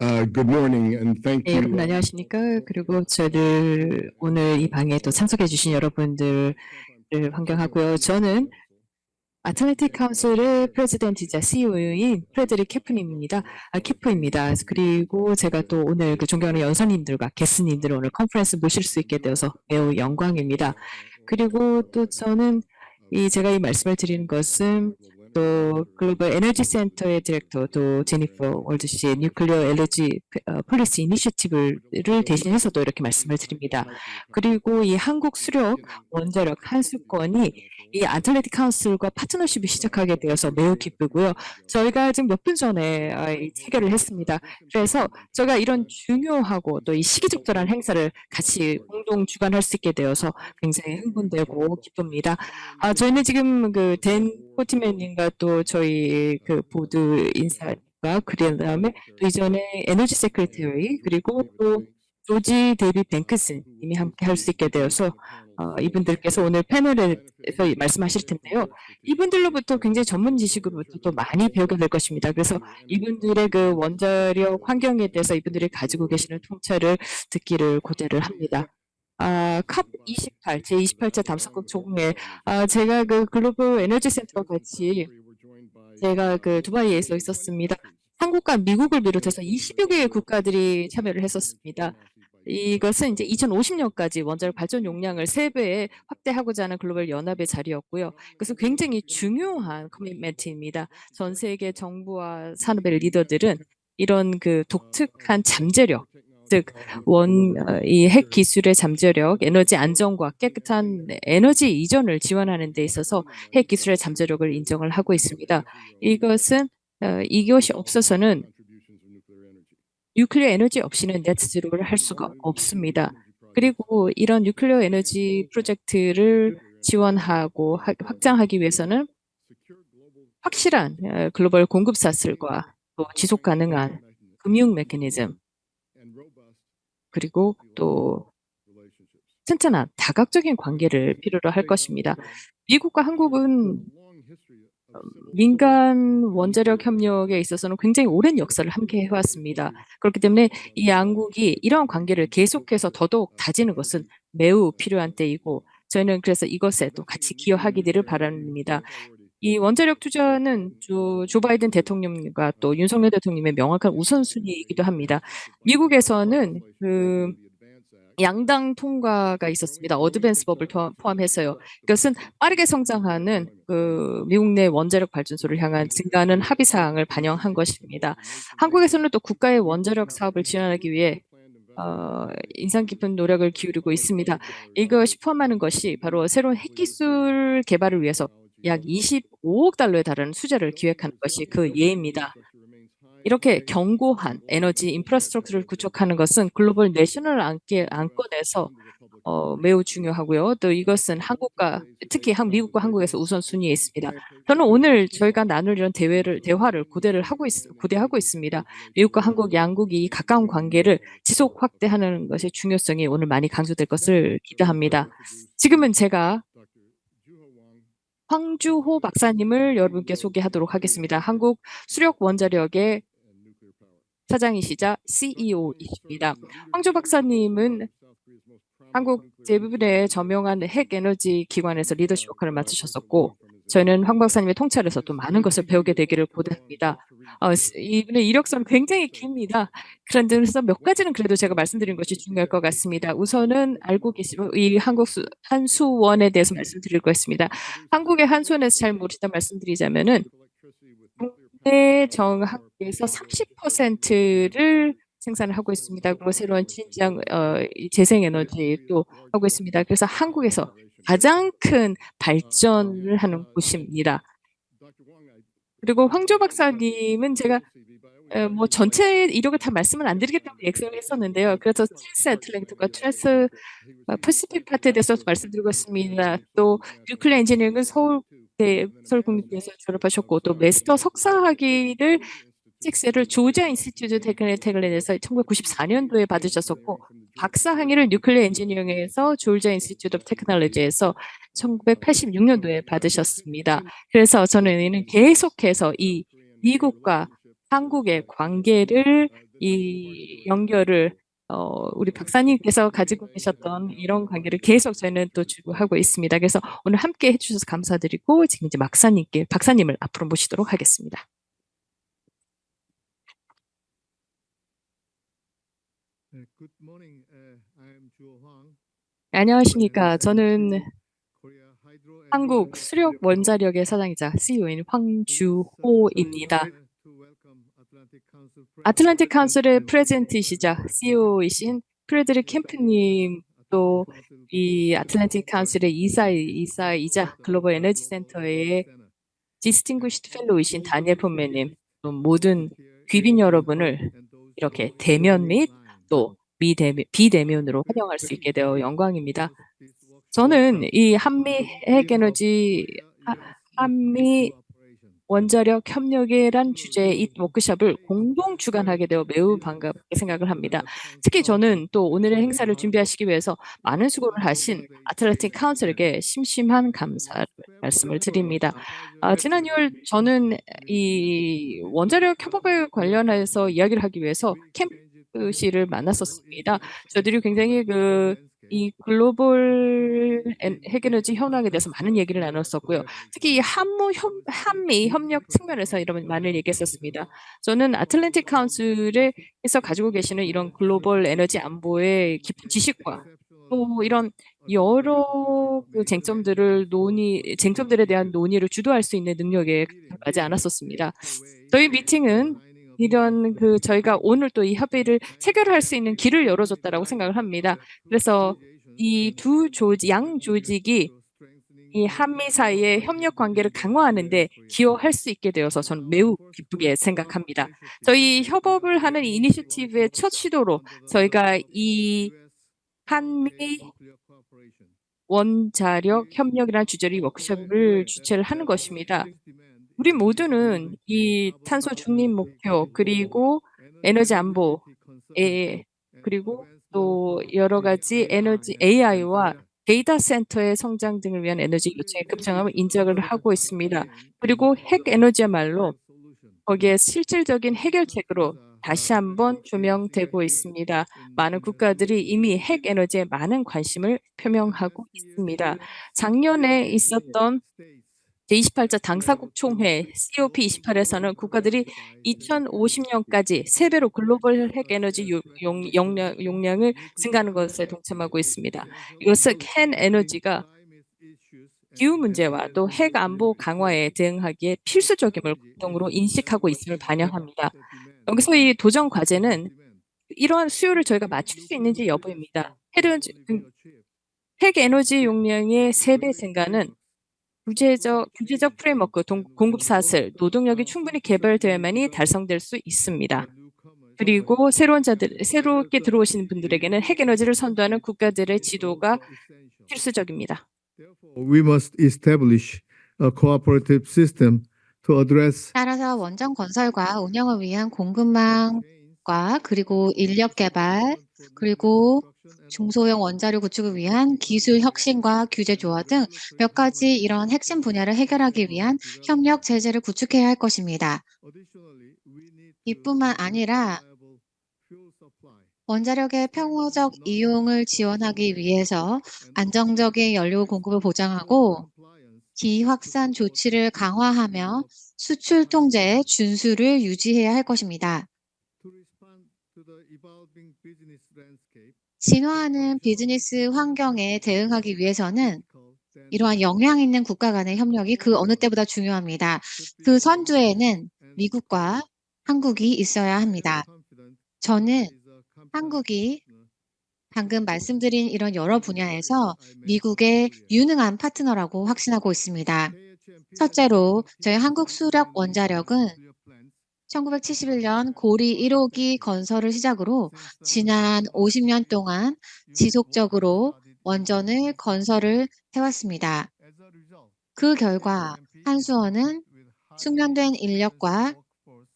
Good morning, and thank 네, 여러분 you. 안녕하십니까? 그리고 저를 오늘 이 방에 또 참석해 주신 여러분들을 환경하고요. 저는 아틀랜틱 카운슬의 프레지던트이자 CEO인 프레드릭 캐프입니다. 그리고 제가 또 오늘 그 존경하는 연사님들과 게스트님들을 오늘 컨퍼런스 모실 수 있게 되어서 매우 영광입니다. 그리고 또 저는 제가 이 말씀을 드리는 것은 또 글로벌 에너지 센터의 디렉터 또 제니퍼 월드 씨의 뉴클리어 에너지 폴리시 이니셔티브를 대신해서도 이렇게 말씀을 드립니다. 그리고 이 한국 수력 원자력 한수권이 이 아틀랜틱 카운슬과 파트너십을 시작하게 되어서 매우 기쁘고요. 저희가 지금 몇 분 전에 체결을 했습니다. 그래서 저희가 이런 중요하고 또 이 시기적절한 행사를 같이 공동 주관할 수 있게 되어서 굉장히 흥분되고 기쁩니다. 저희는 지금 댄 포티맨님과 또 저희 보드 인사과 그다음에 또 이전에 에너지 세크리터리 그리고 또 조지 데이비 뱅크스 님이 함께 할 수 있게 되어서 이분들께서 오늘 패널에서 말씀하실 텐데요. 이분들로부터 굉장히 전문 지식으로부터 또 많이 배우게 될 것입니다. 그래서 이분들의 그 원자력 환경에 대해서 이분들이 가지고 계시는 통찰을 듣기를 고대를 합니다. 컵 28, 제28차 담성국 조공에 제가 그 글로벌 에너지 센터와 같이 제가 그 두바이에서 있었습니다. 한국과 미국을 비롯해서 20여 개의 국가들이 참여를 했었습니다. 이것은 이제 2050년까지 원자력 발전 용량을 3배 확대하고자 하는 글로벌 연합의 자리였고요. 그래서 굉장히 중요한 커미트먼트입니다. 전 세계 정부와 산업의 리더들은 이런 그 독특한 잠재력, 즉 이 핵 기술의 잠재력, 에너지 안정과 깨끗한 에너지 이전을 지원하는 데 있어서 핵 기술의 잠재력을 인정을 하고 있습니다. 이것이 없어서는 뉴클리어 에너지 없이는 넷 제로를 할 수가 없습니다. 그리고 이런 뉴클리어 에너지 프로젝트를 지원하고 확장하기 위해서는 확실한 글로벌 공급 사슬과 또 지속 가능한 금융 메커니즘 그리고 또 튼튼한 다각적인 관계를 필요로 할 것입니다. 미국과 한국은 민간 원자력 협력에 있어서는 굉장히 오랜 역사를 함께 해왔습니다. 그렇기 때문에 이 양국이 이러한 관계를 계속해서 더더욱 다지는 것은 매우 필요한 때이고 저희는 그래서 이것에 또 같이 기여하기를 바랍니다. 이 원자력 투자는 조 바이든 대통령과 또 윤석열 대통령의 명확한 우선순위이기도 합니다. 미국에서는 양당 통과가 있었습니다. 어드밴스법을 포함해서요. 이것은 빠르게 성장하는 미국 내 원자력 발전소를 향한 증가하는 합의 사항을 반영한 것입니다. 한국에서는 또 국가의 원자력 사업을 지원하기 위해 인상 깊은 노력을 기울이고 있습니다. 이것이 포함하는 것이 바로 새로운 핵기술 개발을 위해서 약 25억 달러에 달하는 투자를 기획하는 것이 그 예입니다. 이렇게 견고한 에너지 인프라스트럭처를 구축하는 것은 글로벌 내셔널 안건에서 매우 중요하고요. 또 이것은 한국과 특히 미국과 한국에서 우선순위에 있습니다. 저는 오늘 저희가 나눌 이런 대화를 고대하고 있습니다. 미국과 한국 양국이 가까운 관계를 지속 확대하는 것의 중요성이 오늘 많이 강조될 것을 기대합니다. 지금은 제가 황주호 박사님을 여러분께 소개하도록 하겠습니다. 한국 수력 원자력의 사장이시자 CEO이십니다. 황주 박사님은 한국 대부분의 저명한 핵 에너지 기관에서 리더십 역할을 맡으셨었고 저희는 황 박사님의 통찰에서 또 많은 것을 배우게 되기를 고대합니다. 이분의 이력서는 굉장히 깁니다. 그래서 몇 가지는 그래도 제가 말씀드린 것이 중요할 것 같습니다. 우선은 알고 계시면 이 한국 한수원에 대해서 말씀드릴 것입니다. 한국의 한수원에서 잘 모르시다 말씀드리자면은 국내 정학에서 30%를 생산을 하고 있습니다. 그리고 새로운 친환경 재생에너지도 하고 있습니다. 그래서 한국에서 가장 큰 발전을 하는 곳입니다. 그리고 황조 박사님은 제가 뭐 전체 이력을 다 말씀은 안 드리기 때문에 엑셀을 했었는데요. 그래서 트랜스 애틀랜틱과 트랜스 퍼시픽 파트에 대해서 말씀드리고 있습니다. 또 뉴클리어 엔지니어링은 서울국립대에서 졸업하셨고 또 마스터 석사 학위를 를 조지아 인스티튜트 테크닉에서 1994년도에 받으셨었고 박사 학위를 뉴클리어 엔지니어링에서 조지아 인스티튜트 오브 테크놀로지에서 1986년도에 받으셨습니다. 그래서 저는 계속해서 이 미국과 한국의 관계를 이 연결을 우리 박사님께서 가지고 계셨던 이런 관계를 계속 저희는 또 주고하고 있습니다. 그래서 오늘 함께 해주셔서 감사드리고 지금 이제 박사님을 앞으로 모시도록 하겠습니다. Good morning. I am Juho Hwang. 안녕하십니까. 저는 Korea Hydro and 한국 수력 원자력의 사장이자 CEO인 황주호입니다. 아틀란틱 카운슬의 프레지던트이시자 CEO이신 프레드릭 캠프님도 이 아틀란틱 카운슬의 이사이자 글로벌 에너지 센터의 디스팅구시드 펠로우이신 다니엘 폼매님, 또 모든 귀빈 여러분을 이렇게 대면 및 또 비대면으로 환영할 수 있게 되어 영광입니다. 저는 이 한미 원자력 협력이란 주제의 이 워크숍을 공동 주관하게 되어 매우 반갑게 생각을 합니다. 특히 저는 또 오늘의 행사를 준비하시기 위해서 많은 수고를 하신 아틀란틱 카운슬에게 심심한 감사를 말씀을 드립니다. 지난 2월 저는 이 원자력 협업에 관련해서 이야기를 하기 위해서 캠프시를 만났었습니다. 저들이 굉장히 이 글로벌 핵에너지 현황에 대해서 많은 얘기를 나눴었고요. 특히 이 한미 협력 측면에서 이런 많은 얘기했었습니다. 저는 아틀랜틱 카운슬에서 가지고 계시는 이런 글로벌 에너지 안보의 깊은 지식과 또 이런 여러 쟁점들에 대한 논의를 주도할 수 있는 능력에 가지 않았었습니다. 저희 미팅은 이런 저희가 오늘 또 이 협의를 체결할 수 있는 길을 열어줬다라고 생각을 합니다. 그래서 이 양 조직이 이 한미 사이의 협력 관계를 강화하는데 기여할 수 있게 되어서 저는 매우 기쁘게 생각합니다. 저희 협업을 하는 이니셔티브의 첫 시도로 저희가 이 한미 원자력 협력이라는 주제로 이 워크숍을 주최를 하는 것입니다. 우리 모두는 이 탄소 중립 목표 그리고 에너지 안보에 그리고 또 여러 가지 에너지 AI와 데이터 센터의 성장 등을 위한 에너지 요청의 급증함을 인정을 하고 있습니다. 그리고 핵 에너지야말로 거기에 실질적인 해결책으로 다시 한번 조명되고 있습니다. 많은 국가들이 이미 핵 에너지에 많은 관심을 표명하고 있습니다. 작년에 있었던 제28차 당사국 총회 COP28에서는 국가들이 2050년까지 3배로 글로벌 핵 에너지 용량을 증가하는 것에 동참하고 있습니다. 이것은 핵 에너지가 기후 문제와 또 핵 안보 강화에 대응하기에 필수적임을 공동으로 인식하고 있음을 반영합니다. 여기서 이 도전 과제는 이러한 수요를 저희가 맞출 수 있는지 여부입니다. 핵 에너지 용량의 3배 증가는 규제적 프레임워크, 공급 사슬, 노동력이 충분히 개발되어야만이 달성될 수 있습니다. 그리고 새롭게 들어오시는 분들에게는 핵 에너지를 선도하는 국가들의 지도가 필수적입니다. We must establish a cooperative system to address 따라서 원전 건설과 운영을 위한 공급망과 그리고 인력 개발, 그리고 중소형 원자력 구축을 위한 기술 혁신과 규제 조화 등 몇 가지 이런 핵심 분야를 해결하기 위한 협력 체제를 구축해야 할 것입니다. 이뿐만 아니라 원자력의 평화적 이용을 지원하기 위해서 안정적인 연료 공급을 보장하고 기확산 조치를 강화하며 수출 통제의 준수를 유지해야 할 것입니다. 진화하는 비즈니스 환경에 대응하기 위해서는 이러한 영향 있는 국가 간의 협력이 그 어느 때보다 중요합니다. 그 선두에는 미국과 한국이 있어야 합니다. 저는 한국이 방금 말씀드린 이런 여러 분야에서 미국의 유능한 파트너라고 확신하고 있습니다. 첫째로 저희 한국 수력 원자력은 1971년 고리 1호기 건설을 시작으로 지난 50년 동안 지속적으로 원전을 건설을 해왔습니다. 그 결과 한수원은 숙련된 인력과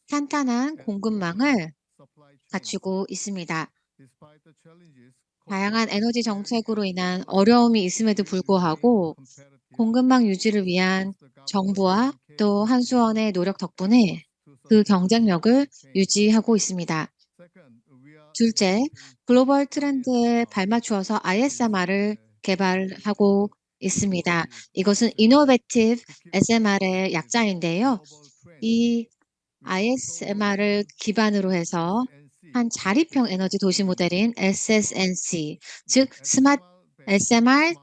탄탄한 공급망을 갖추고 있습니다. 다양한 에너지 정책으로 인한 어려움이 있음에도 불구하고 공급망 유지를 위한 정부와 또 한수원의 노력 덕분에 그 경쟁력을 유지하고 있습니다. 둘째, 글로벌 트렌드에 발맞추어서 ISMR을 개발하고 있습니다. 이것은 Innovative SMR의 약자인데요. 이 ISMR을 기반으로 해서 한 자립형 에너지 도시 모델인 SSNC, 즉 스마트 SMR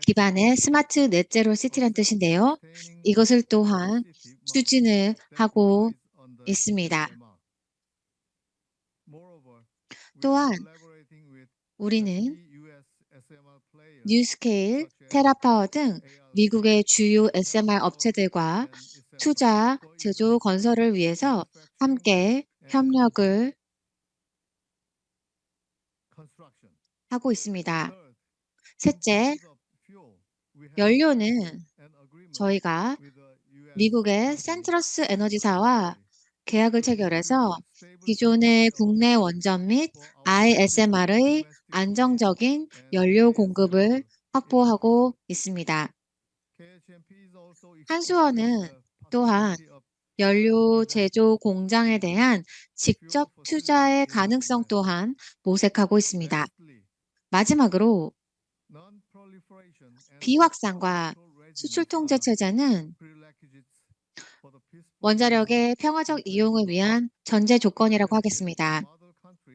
기반의 스마트 넷제로 시티란 뜻인데요. 이것을 또한 추진을 하고 있습니다. 또한 우리는 뉴스케일, 테라파워 등 미국의 주요 SMR 업체들과 투자, 제조, 건설을 위해서 함께 협력을 하고 있습니다. 셋째, 연료는 저희가 미국의 센트러스 에너지사와 계약을 체결해서 기존의 국내 원전 및 ISMR의 안정적인 연료 공급을 확보하고 있습니다. 한수원은 또한 연료 제조 공장에 대한 직접 투자의 가능성 또한 모색하고 있습니다. 마지막으로 비확산과 수출 통제 체제는 원자력의 평화적 이용을 위한 전제 조건이라고 하겠습니다.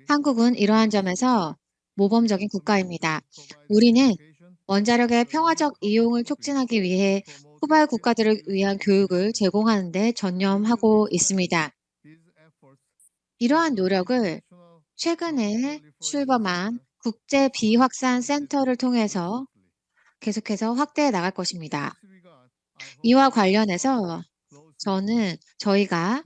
한국은 이러한 점에서 모범적인 국가입니다. 우리는 원자력의 평화적 이용을 촉진하기 위해 후발 국가들을 위한 교육을 제공하는 데 전념하고 있습니다. 이러한 노력을 최근에 출범한 국제 비확산 센터를 통해서 계속해서 확대해 나갈 것입니다. 이와 관련해서 저는 저희가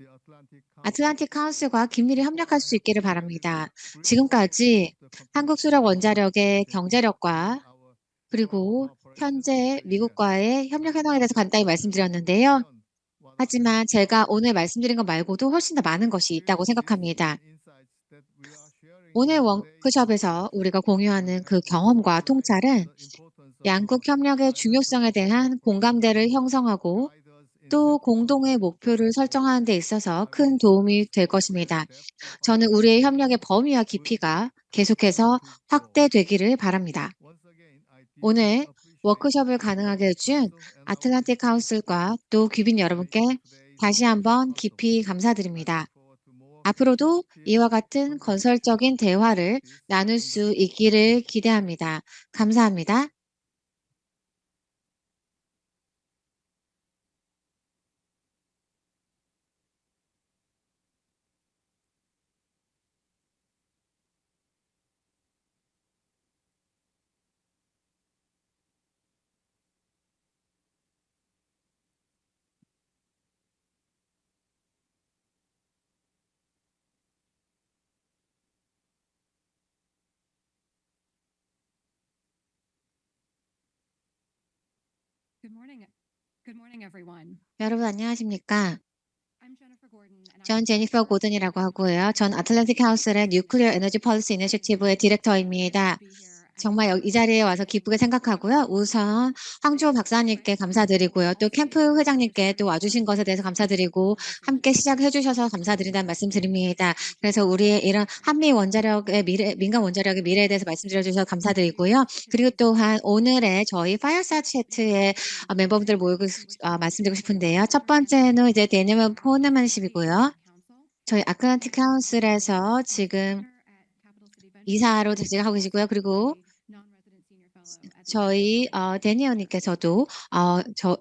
아틀란틱 카운슬과 긴밀히 협력할 수 있기를 바랍니다. 지금까지 한국 수력 원자력의 경제력과 그리고 현재 미국과의 협력 현황에 대해서 간단히 말씀드렸는데요. 하지만 제가 오늘 말씀드린 것 말고도 훨씬 더 많은 것이 있다고 생각합니다. 오늘 워크숍에서 우리가 공유하는 그 경험과 통찰은 양국 협력의 중요성에 대한 공감대를 형성하고 또 공동의 목표를 설정하는 데 있어서 큰 도움이 될 것입니다. 저는 우리의 협력의 범위와 깊이가 계속해서 확대되기를 바랍니다. 오늘 워크숍을 가능하게 해준 아틀란틱 카운슬과 또 귀빈 여러분께 다시 한번 깊이 감사드립니다. 앞으로도 이와 같은 건설적인 대화를 나눌 수 있기를 기대합니다. 감사합니다. Good morning, everyone. 여러분 안녕하십니까? I'm Jennifer Gordon, and I'm 전 제니퍼 고든이라고 하고요. 전 아틀란틱 카운슬의 뉴클리어 에너지 폴리시 이니셔티브의 디렉터입니다. 정말 이 자리에 와서 기쁘게 생각하고요. 우선 황주호 박사님께 감사드리고요. 또 캠프 회장님께 또 와주신 것에 대해서 감사드리고 함께 시작해 주셔서 감사드린다는 말씀 드립니다. 그래서 우리의 이런 한미 원자력의 미래, 민간 원자력의 미래에 대해서 말씀드려 주셔서 감사드리고요. 그리고 또한 오늘의 저희 파이어사이드 채트의 멤버분들 모이고 말씀드리고 싶은데요. 첫 번째는 이제 데니얼 포너만십이고요. 저희 아틀란틱 카운슬에서 지금 이사로 재직하고 계시고요. 그리고 저희 데니어님께서도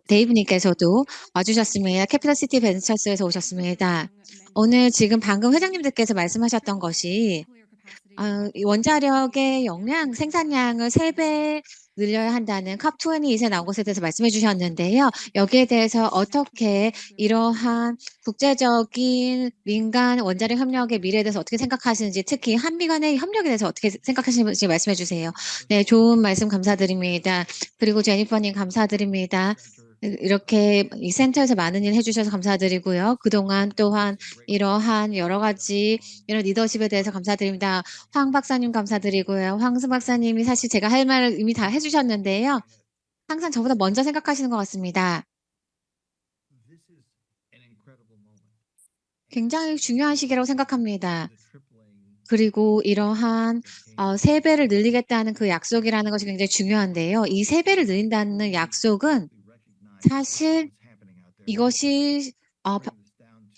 데이브님께서도 와주셨습니다. 캐피털시티 벤처스에서 오셨습니다. 오늘 지금 방금 회장님들께서 말씀하셨던 것이 원자력의 용량, 생산량을 3배 늘려야 한다는 컵22에 나온 것에 대해서 말씀해 주셨는데요. 여기에 대해서 어떻게 이러한 국제적인 민간 원자력 협력의 미래에 대해서 어떻게 생각하시는지, 특히 한미 간의 협력에 대해서 어떻게 생각하시는지 말씀해 주세요. 네, 좋은 말씀 감사드립니다. 그리고 제니퍼님 감사드립니다. 이렇게 이 센터에서 많은 일 해주셔서 감사드리고요. 그동안 또한 이러한 여러 가지 이런 리더십에 대해서 감사드립니다. 황 박사님 감사드리고요. 황승 박사님이 사실 제가 할 말을 이미 다 해주셨는데요. 항상 저보다 먼저 생각하시는 것 같습니다. 굉장히 중요한 시기라고 생각합니다. 그리고 이러한 3배를 늘리겠다는 그 약속이라는 것이 굉장히 중요한데요. 이 3배를 늘린다는 약속은 사실 이것이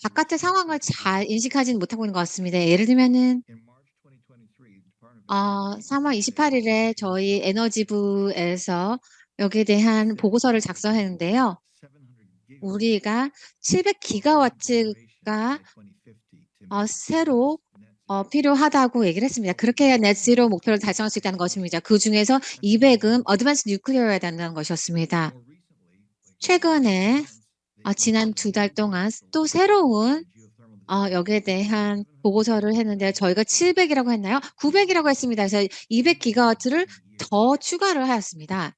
바깥의 상황을 잘 인식하지는 못하고 있는 것 같습니다. 예를 들면은 3월 28일에 저희 에너지부에서 여기에 대한 보고서를 작성했는데요. 우리가 700기가와트가 새로 필요하다고 얘기를 했습니다. 그렇게 해야 넷제로 목표를 달성할 수 있다는 것입니다. 그중에서 200은 어드밴스 뉴클리어여야 된다는 것이었습니다. 최근에 지난 2달 동안 또 새로운 여기에 대한 보고서를 했는데 저희가 700이라고 했나요? 900이라고 했습니다. 그래서 200기가와트를 더 추가를 하였습니다.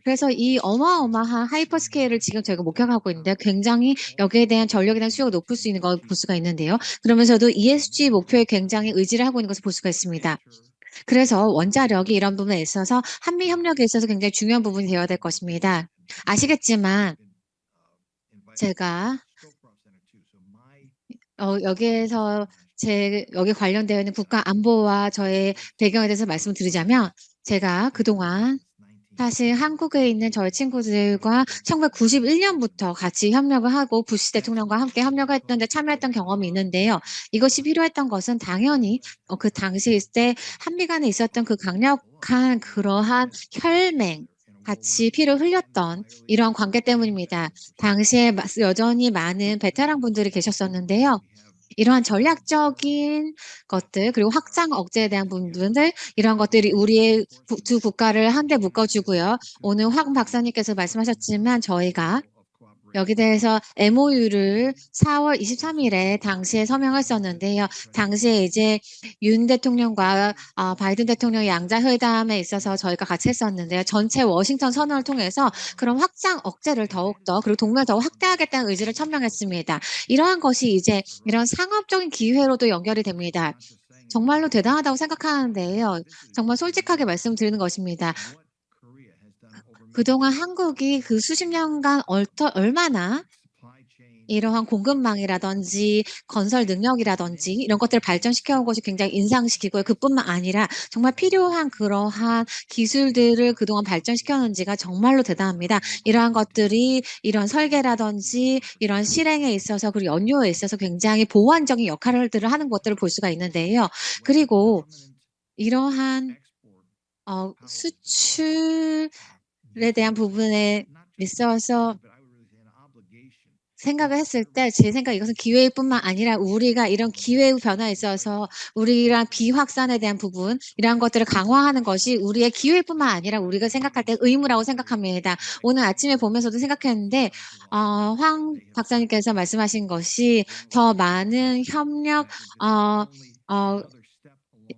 그래서 이 어마어마한 하이퍼스케일을 지금 저희가 목격하고 있는데 굉장히 여기에 대한 전력에 대한 수요가 높을 수 있는 걸 볼 수가 있는데요. 그러면서도 ESG 목표에 굉장히 의지를 하고 있는 것을 볼 수가 있습니다. 그래서 원자력이 이런 부분에 있어서 한미 협력에 있어서 굉장히 중요한 부분이 되어야 될 것입니다. 아시겠지만 제가 여기에서 여기 관련되어 있는 국가 안보와 저의 배경에 대해서 말씀드리자면 제가 그동안 사실 한국에 있는 저희 친구들과 1991년부터 같이 협력을 하고 부시 대통령과 함께 협력을 했는데 참여했던 경험이 있는데요. 이것이 필요했던 것은 당연히 그 당시 있을 때 한미 간에 있었던 그 강력한 그러한 혈맹 같이 피를 흘렸던 이러한 관계 때문입니다. 당시에 여전히 많은 베테랑 분들이 계셨었는데요. 이러한 전략적인 것들 그리고 확장 억제에 대한 부분들 이런 것들이 우리의 두 국가를 한데 묶어주고요. 오늘 황 박사님께서 말씀하셨지만 저희가 여기 대해서 MOU를 4월 23일에 당시에 서명했었는데요. 당시에 이제 윤 대통령과 바이든 대통령의 양자회담에 있어서 저희가 같이 했었는데요. 전체 워싱턴 선언을 통해서 그런 확장 억제를 더욱더 그리고 동맹을 더 확대하겠다는 의지를 천명했습니다. 이러한 것이 이제 이런 상업적인 기회로도 연결이 됩니다. 정말로 대단하다고 생각하는데요. 정말 솔직하게 말씀드리는 것입니다. 그동안 한국이 그 수십 년간 얼마나 이러한 공급망이라든지 건설 능력이라든지 이런 것들을 발전시켜 온 것이 굉장히 인상시키고요. 그뿐만 아니라 정말 필요한 그러한 기술들을 그동안 발전시켰는지가 정말로 대단합니다. 이러한 것들이 이런 설계라든지 이런 실행에 있어서 그리고 연료에 있어서 굉장히 보완적인 역할들을 하는 것들을 볼 수가 있는데요. 그리고 이러한 수출에 대한 부분에 있어서 생각을 했을 때 제 생각 이것은 기회일 뿐만 아니라 우리가 이런 기회의 변화에 있어서 우리랑 비확산에 대한 부분 이러한 것들을 강화하는 것이 우리의 기회일 뿐만 아니라 우리가 생각할 때 의무라고 생각합니다. 오늘 아침에 보면서도 생각했는데 황 박사님께서 말씀하신 것이 더 많은 협력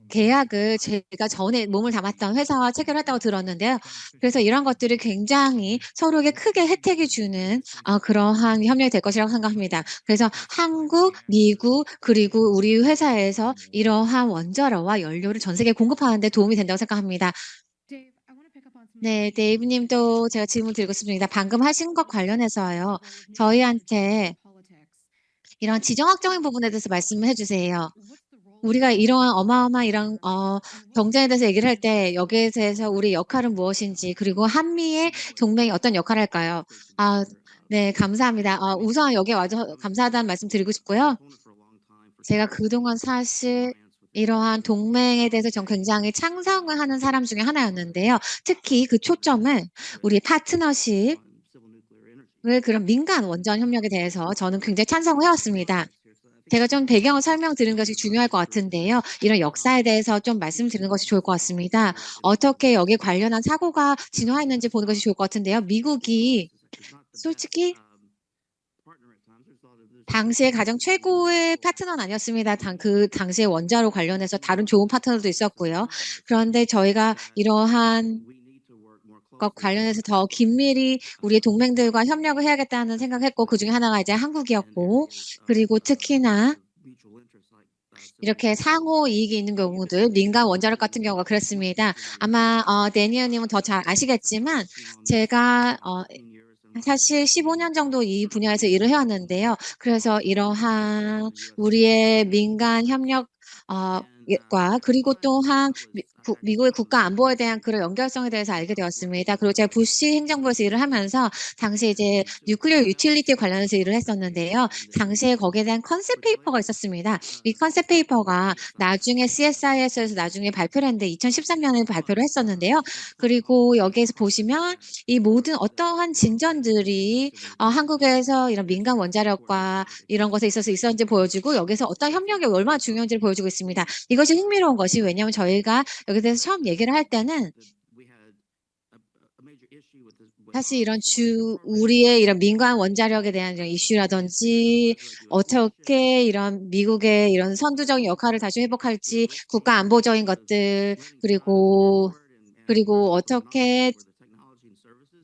계약을 제가 전에 몸을 담았던 회사와 체결했다고 들었는데요. 그래서 이런 것들이 굉장히 서로에게 크게 혜택이 주는 그러한 협력이 될 것이라고 생각합니다. 그래서 한국, 미국 그리고 우리 회사에서 이러한 원자로와 연료를 전 세계에 공급하는 데 도움이 된다고 생각합니다. Dave, I want to pick up on some 네, 데이브 님도 제가 질문 드리고 싶습니다. 방금 하신 것 관련해서요. 저희한테 이런 지정학적인 부분에 대해서 말씀해 주세요. 우리가 이러한 어마어마한 이런 경쟁에 대해서 얘기를 할 때 여기에 대해서 우리 역할은 무엇인지 그리고 한미의 동맹이 어떤 역할을 할까요? 네, 감사합니다. 우선 여기 와서 감사하다는 말씀 드리고 싶고요. 제가 그동안 사실 이러한 동맹에 대해서 전 굉장히 창성을 하는 사람 중에 하나였는데요. 특히 그 초점을 우리 파트너십을 그런 민간 원전 협력에 대해서 저는 굉장히 찬성을 해왔습니다. 제가 좀 배경을 설명드리는 것이 중요할 것 같은데요. 이런 역사에 대해서 좀 말씀드리는 것이 좋을 것 같습니다. 어떻게 여기 관련한 사고가 진화했는지 보는 것이 좋을 것 같은데요. 미국이 솔직히 당시에 가장 최고의 파트너는 아니었습니다. 그 당시에 원자로 관련해서 다른 좋은 파트너도 있었고요. 그런데 저희가 이러한 것 관련해서 더 긴밀히 우리의 동맹들과 협력을 해야겠다는 생각했고 그중에 하나가 이제 한국이었고 그리고 특히나 이렇게 상호 이익이 있는 경우들 민간 원자력 같은 경우가 그렇습니다. 아마 데니얼 님은 더 잘 아시겠지만 제가 사실 15년 정도 이 분야에서 일을 해왔는데요. 그래서 이러한 우리의 민간 협력 과 그리고 또한 미국의 국가 안보에 대한 그런 연결성에 대해서 알게 되었습니다. 그리고 제가 부시 행정부에서 일을 하면서 당시에 이제 뉴클리어 유틸리티 관련해서 일을 했었는데요. 당시에 거기에 대한 컨셉 페이퍼가 있었습니다. 이 컨셉 페이퍼가 나중에 CSIS에서 나중에 발표를 했는데 2013년에 발표를 했었는데요. 그리고 여기에서 보시면 이 모든 어떠한 진전들이 한국에서 이런 민간 원자력과 이런 것에 있어서 있었는지 보여주고 여기서 어떤 협력이 얼마나 중요한지를 보여주고 있습니다. 이것이 흥미로운 것이 왜냐하면 저희가 여기에 대해서 처음 얘기를 할 때는 사실 이런 우리의 이런 민간 원자력에 대한 이런 이슈라든지 어떻게 이런 미국의 이런 선두적인 역할을 다시 회복할지 국가 안보적인 것들 그리고 어떻게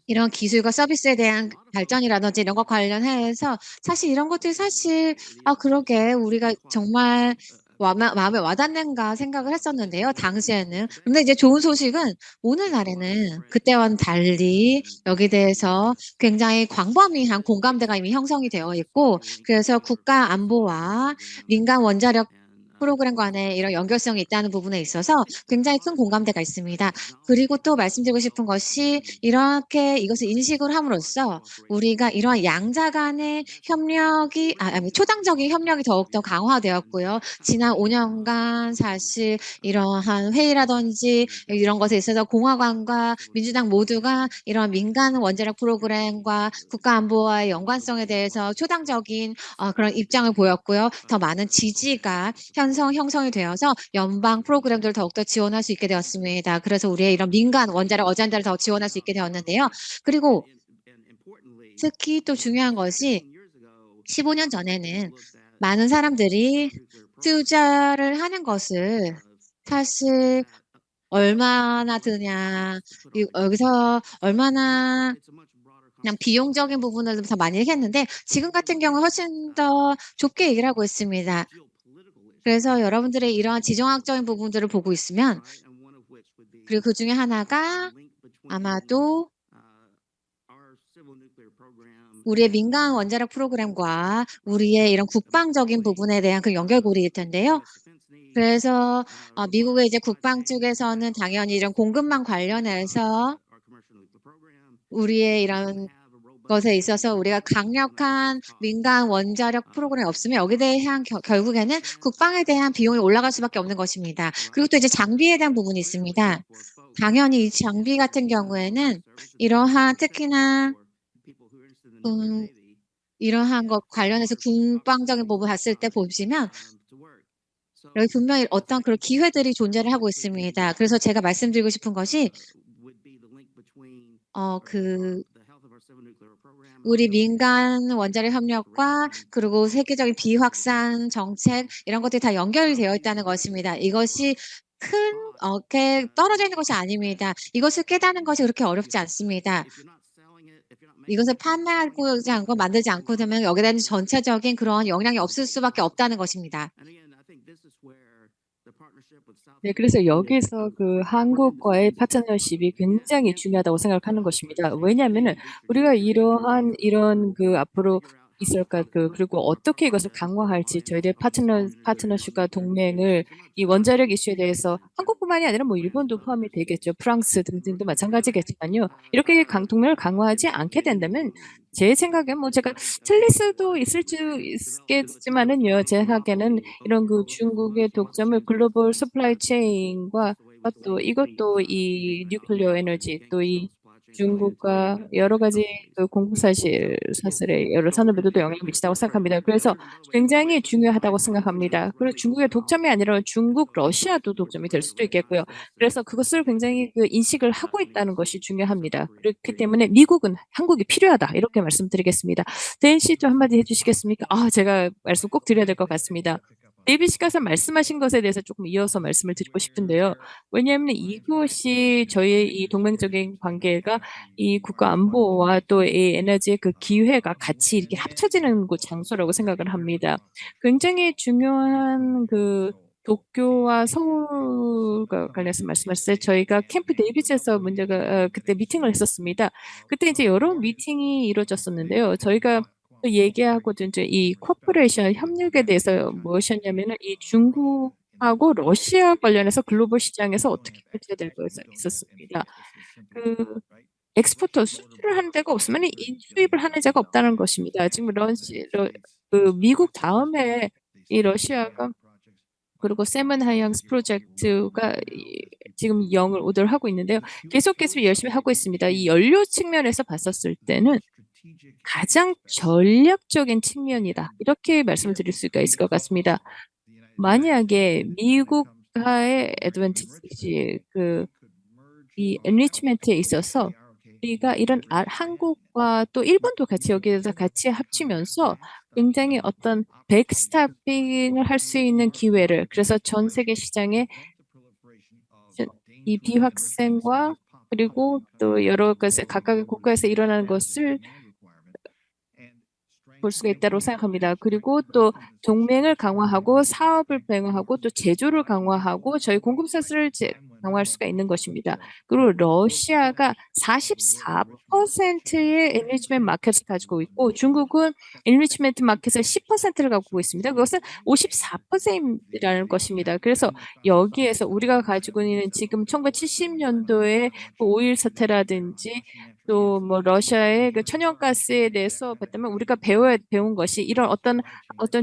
이런 기술과 서비스에 대한 발전이라든지 이런 것 관련해서 사실 이런 것들이 사실 그러게 우리가 정말 마음에 와닿는가 생각을 했었는데요. 당시에는. 근데 이제 좋은 소식은 오늘날에는 그때와는 달리 여기에 대해서 굉장히 광범위한 공감대가 이미 형성이 되어 있고 그래서 국가 안보와 민간 원자력 프로그램 간의 이런 연결성이 있다는 부분에 있어서 굉장히 큰 공감대가 있습니다. 그리고 또 말씀드리고 싶은 것이 이렇게 이것을 인식을 함으로써 우리가 이러한 양자 간의 협력이 초당적인 협력이 더욱더 강화되었고요. 지난 5년간 사실 이러한 회의라든지 이런 것에 있어서 공화당과 민주당 모두가 이런 민간 원자력 프로그램과 국가 안보와의 연관성에 대해서 초당적인 그런 입장을 보였고요. 더 많은 지지가 형성이 되어서 연방 프로그램들을 더욱더 지원할 수 있게 되었습니다. 그래서 우리의 이런 민간 원자력 어젠다를 더 지원할 수 있게 되었는데요. 그리고 특히 또 중요한 것이 15년 전에는 많은 사람들이 투자를 하는 것을 사실 얼마나 드냐, 여기서 얼마나 그냥 비용적인 부분을 더 많이 얘기했는데 지금 같은 경우는 훨씬 더 좁게 얘기를 하고 있습니다. 그래서 여러분들의 이러한 지정학적인 부분들을 보고 있으면 그리고 그중에 하나가 아마도 우리의 민간 원자력 프로그램과 우리의 이런 국방적인 부분에 대한 그 연결고리일 텐데요. 그래서 미국의 이제 국방 쪽에서는 당연히 이런 공급망 관련해서 우리의 이런 것에 있어서 우리가 강력한 민간 원자력 프로그램이 없으면 여기에 대한 결국에는 국방에 대한 비용이 올라갈 수밖에 없는 것입니다. 그리고 또 이제 장비에 대한 부분이 있습니다. 당연히 이 장비 같은 경우에는 이러한 특히나 이러한 것 관련해서 국방적인 부분 봤을 때 보시면 여기 분명히 어떤 그런 기회들이 존재를 하고 있습니다. 그래서 제가 말씀드리고 싶은 것이 우리 민간 원자력 협력과 그리고 세계적인 비확산 정책 이런 것들이 다 연결이 되어 있다는 것입니다. 이것이 게 떨어져 있는 것이 아닙니다. 이것을 깨닫는 것이 그렇게 어렵지 않습니다. 이것을 판매하지 않고 만들지 않고 되면 여기에 대한 전체적인 그런 영향이 없을 수밖에 없다는 것입니다. 네, 그래서 여기서 그 한국과의 파트너십이 굉장히 중요하다고 생각하는 것입니다. 왜냐하면은 우리가 이런 그 앞으로 있을까 그리고 어떻게 이것을 강화할지 저희들의 파트너십과 동맹을 이 원자력 이슈에 대해서 한국뿐만이 아니라 뭐 일본도 포함이 되겠죠. 프랑스 등등도 마찬가지겠지만요. 이렇게 동맹을 강화하지 않게 된다면 제 생각엔 뭐 제가 틀릴 수도 있을 수 있겠지만은요. 제 생각에는 이런 그 중국의 독점을 글로벌 서플라이 체인과 또 이것도 이 뉴클리어 에너지 또 이 중국과 여러 가지 그 공급 사슬의 여러 산업에도 영향을 미친다고 생각합니다. 그래서 굉장히 중요하다고 생각합니다. 그리고 중국의 독점이 아니라 중국, 러시아도 독점이 될 수도 있겠고요. 그래서 그것을 굉장히 그 인식을 하고 있다는 것이 중요합니다. 그렇기 때문에 미국은 한국이 필요하다 이렇게 말씀드리겠습니다. 대인 씨도 한마디 해주시겠습니까? 제가 말씀 꼭 드려야 될 것 같습니다. 데이빗 씨께서 말씀하신 것에 대해서 조금 이어서 말씀을 드리고 싶은데요. 왜냐하면 이것이 저희의 이 동맹적인 관계가 이 국가 안보와 또 이 에너지의 그 기회가 같이 이렇게 합쳐지는 곳 장소라고 생각을 합니다. 굉장히 중요한 그 도쿄와 서울과 관련해서 말씀하셨어요. 저희가 캠프 데이빗에서 그때 미팅을 했었습니다. 그때 이제 여러 미팅이 이루어졌었는데요. 저희가 또 얘기하고 이제 이 코퍼레이션 협력에 대해서 무엇이었냐면은 이 중국 하고 러시아 관련해서 글로벌 시장에서 어떻게 결제가 될 것이 있었습니다. 그 엑스포터 수출을 하는 데가 없으면 수입을 하는 데가 없다는 것입니다. 지금 미국 다음에 이 러시아가 그리고 세븐 하이앙스 프로젝트가 지금 영을 오더를 하고 있는데요. 계속 열심히 하고 있습니다. 이 연료 측면에서 봤었을 때는 가장 전략적인 측면이다. 이렇게 말씀을 드릴 수가 있을 것 같습니다. 만약에 미국과의 애드밴티지 이 엔리치먼트에 있어서 우리가 이런 한국과 또 일본도 같이 여기에서 같이 합치면서 굉장히 어떤 백스타핑을 할 수 있는 기회를 그래서 전 세계 시장에 이 비확산과 그리고 또 여러 가지 각각의 국가에서 일어나는 것을 볼 수가 있다고 생각합니다. 그리고 또 동맹을 강화하고 사업을 강화하고 또 제조를 강화하고 저희 공급사를 강화할 수가 있는 것입니다. 그리고 러시아가 44%의 엔리치먼트 마켓을 가지고 있고 중국은 엔리치먼트 마켓의 10%를 갖고 있습니다. 그것은 54%라는 것입니다. 그래서 여기에서 우리가 가지고 있는 지금 1970년도에 오일 사태라든지 또 뭐 러시아의 그 천연가스에 대해서 봤다면 우리가 배운 것이 이런 어떤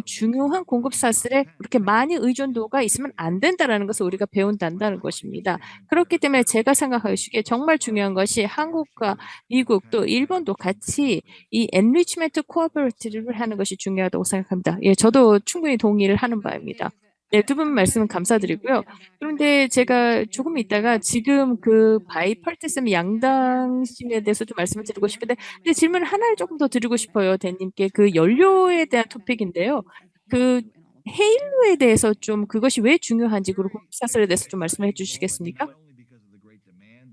중요한 공급사슬에 그렇게 많이 의존도가 있으면 안 된다라는 것을 우리가 배운다는 것입니다. 그렇기 때문에 제가 생각하기에 정말 중요한 것이 한국과 미국 또 일본도 같이 이 엔리치먼트 코어퍼레이티브를 하는 것이 중요하다고 생각합니다. 예, 저도 충분히 동의를 하는 바입니다. 네, 두 분 말씀 감사드리고요. 그런데 제가 조금 있다가 지금 그 바이파르티즘 양당심에 대해서 좀 말씀을 드리고 싶은데 근데 질문 하나를 조금 더 드리고 싶어요, 대님께. 그 연료에 대한 토픽인데요. 그 헤일루에 대해서 좀 그것이 왜 중요한지 그리고 국사설에 대해서 좀 말씀해 주시겠습니까?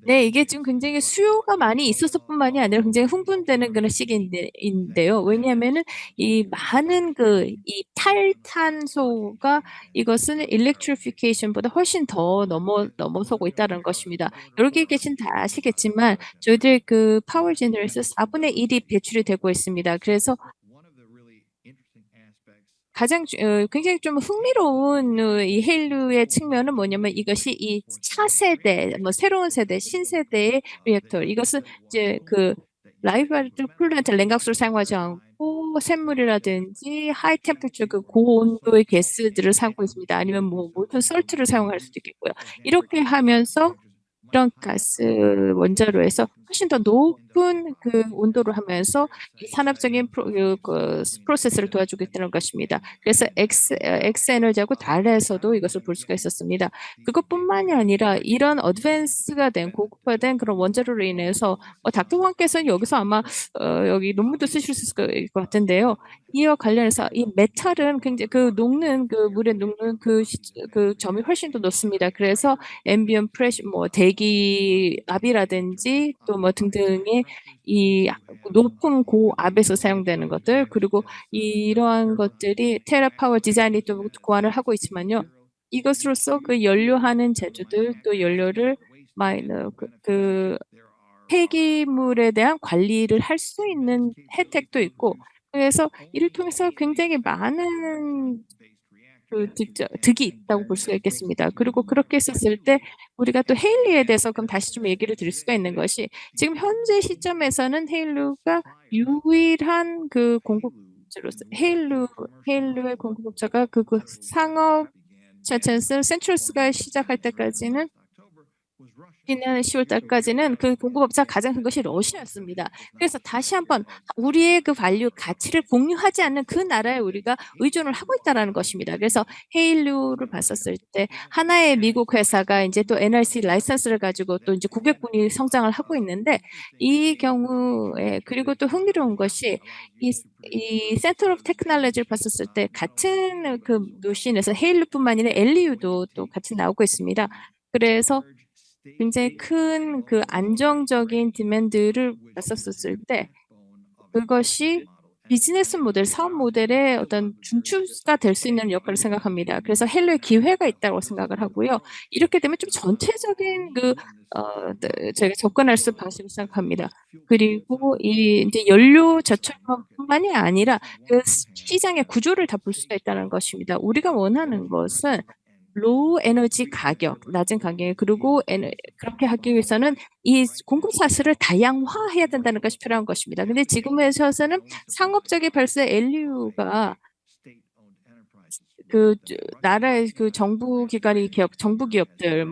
네, 이게 지금 굉장히 수요가 많이 있어서뿐만이 아니라 굉장히 흥분되는 그런 시기인데요. 왜냐하면은 이 많은 이 탈탄소가 이것은 electrification보다 훨씬 더 넘어서고 있다는 것입니다. 여기 계신 다 아시겠지만 저희들 그 파워 제너레이션 4분의 1이 배출이 되고 있습니다. 그래서 굉장히 좀 흥미로운 이 헤일루의 측면은 뭐냐면 이것이 이 차세대, 뭐 새로운 세대, 신세대의 리액터. 이것은 이제 그 라이브러리 쿨런트 냉각수를 사용하지 않고 샘물이라든지 하이 템퍼처 그 고온도의 가스들을 사용하고 있습니다. 아니면 뭐 molten salt를 사용할 수도 있겠고요. 이렇게 하면서 이런 가스 원자로에서 훨씬 더 높은 그 온도를 하면서 이 산업적인 프로세스를 도와주고 있다는 것입니다. 그래서 엑스에너지하고 달에서도 이것을 볼 수가 있었습니다. 그것뿐만이 아니라 이런 어드밴스가 된 고급화된 그런 원자로로 인해서 닥터왕께서는 여기서 아마 여기 논문도 쓰실 수 있을 것 같은데요. 이와 관련해서 이 메탈은 굉장히 물에 녹는 그 점이 훨씬 더 높습니다. 그래서 앰비언 프레셔, 뭐 대기압이라든지 또 뭐 등등의 이 높은 고압에서 사용되는 것들 그리고 이러한 것들이 테라파워 디자인이 또 고안을 하고 있지만요. 이것으로써 그 연료하는 제조들 또 연료를 폐기물에 대한 관리를 할 수 있는 혜택도 있고 그래서 이를 통해서 굉장히 많은 득이 있다고 볼 수가 있겠습니다. 그리고 그렇게 했었을 때 우리가 또 헤일리에 대해서 그럼 다시 좀 얘기를 드릴 수가 있는 것이 지금 현재 시점에서는 헤일루가 유일한 그 공급자로서 헤일루의 공급자가 그 상업 차천스 센트럴스가 시작할 때까지는 지난 10월 달까지는 그 공급업자 가장 큰 것이 러시아였습니다. 그래서 다시 한번 우리의 그 밸류 가치를 공유하지 않는 그 나라에 우리가 의존을 하고 있다는 것입니다. 그래서 헤일류를 봤었을 때 하나의 미국 회사가 이제 또 NRC 라이선스를 가지고 또 이제 900분이 성장을 하고 있는데 이 경우에 그리고 또 흥미로운 것이 이 센터 오브 테크놀로지를 봤었을 때 같은 그 노신에서 헤일류뿐만 아니라 엘리유도 또 같이 나오고 있습니다. 그래서 굉장히 큰 그 안정적인 디맨드를 봤었을 때 그것이 비즈니스 모델, 사업 모델의 어떤 중추가 될 수 있는 역할을 생각합니다. 그래서 헬로의 기회가 있다고 생각을 하고요. 이렇게 되면 좀 전체적인 저희가 접근할 수 방식을 생각합니다. 그리고 이제 연료 저축뿐만이 아니라 그 시장의 구조를 다 볼 수가 있다는 것입니다. 우리가 원하는 것은 로우 에너지 가격, 낮은 가격, 그리고 그렇게 하기 위해서는 이 공급 사슬을 다양화해야 된다는 것이 필요한 것입니다. 근데 지금에서는 상업적인 발생 LU가 나라의 정부 기관이 정부 기업들,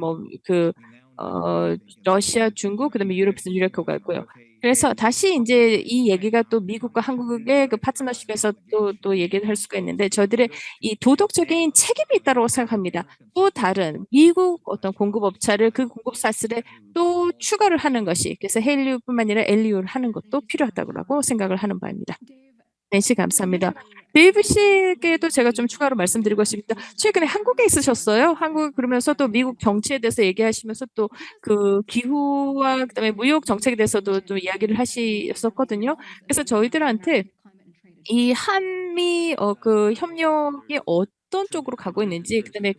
러시아, 중국, 그다음에 유럽에서 유력효가 있고요. 그래서 다시 이제 이 얘기가 또 미국과 한국의 그 파트너십에서 또 얘기를 할 수가 있는데 저들의 이 도덕적인 책임이 있다고 생각합니다. 또 다른 미국 어떤 공급업체를 그 공급 사슬에 또 추가를 하는 것이 그래서 헬리우뿐만 아니라 엘리우를 하는 것도 필요하다고 생각을 하는 바입니다. 네, 씨 감사합니다. 데이브 씨께도 제가 좀 추가로 말씀드리고 싶습니다. 최근에 한국에 있으셨어요? 한국 그러면서 또 미국 정치에 대해서 얘기하시면서 또 그 기후와 그다음에 무역 정책에 대해서도 좀 이야기를 하셨거든요. 그래서 저희들한테 이 한미 그 협력이 어떤 쪽으로 가고 있는지 그다음에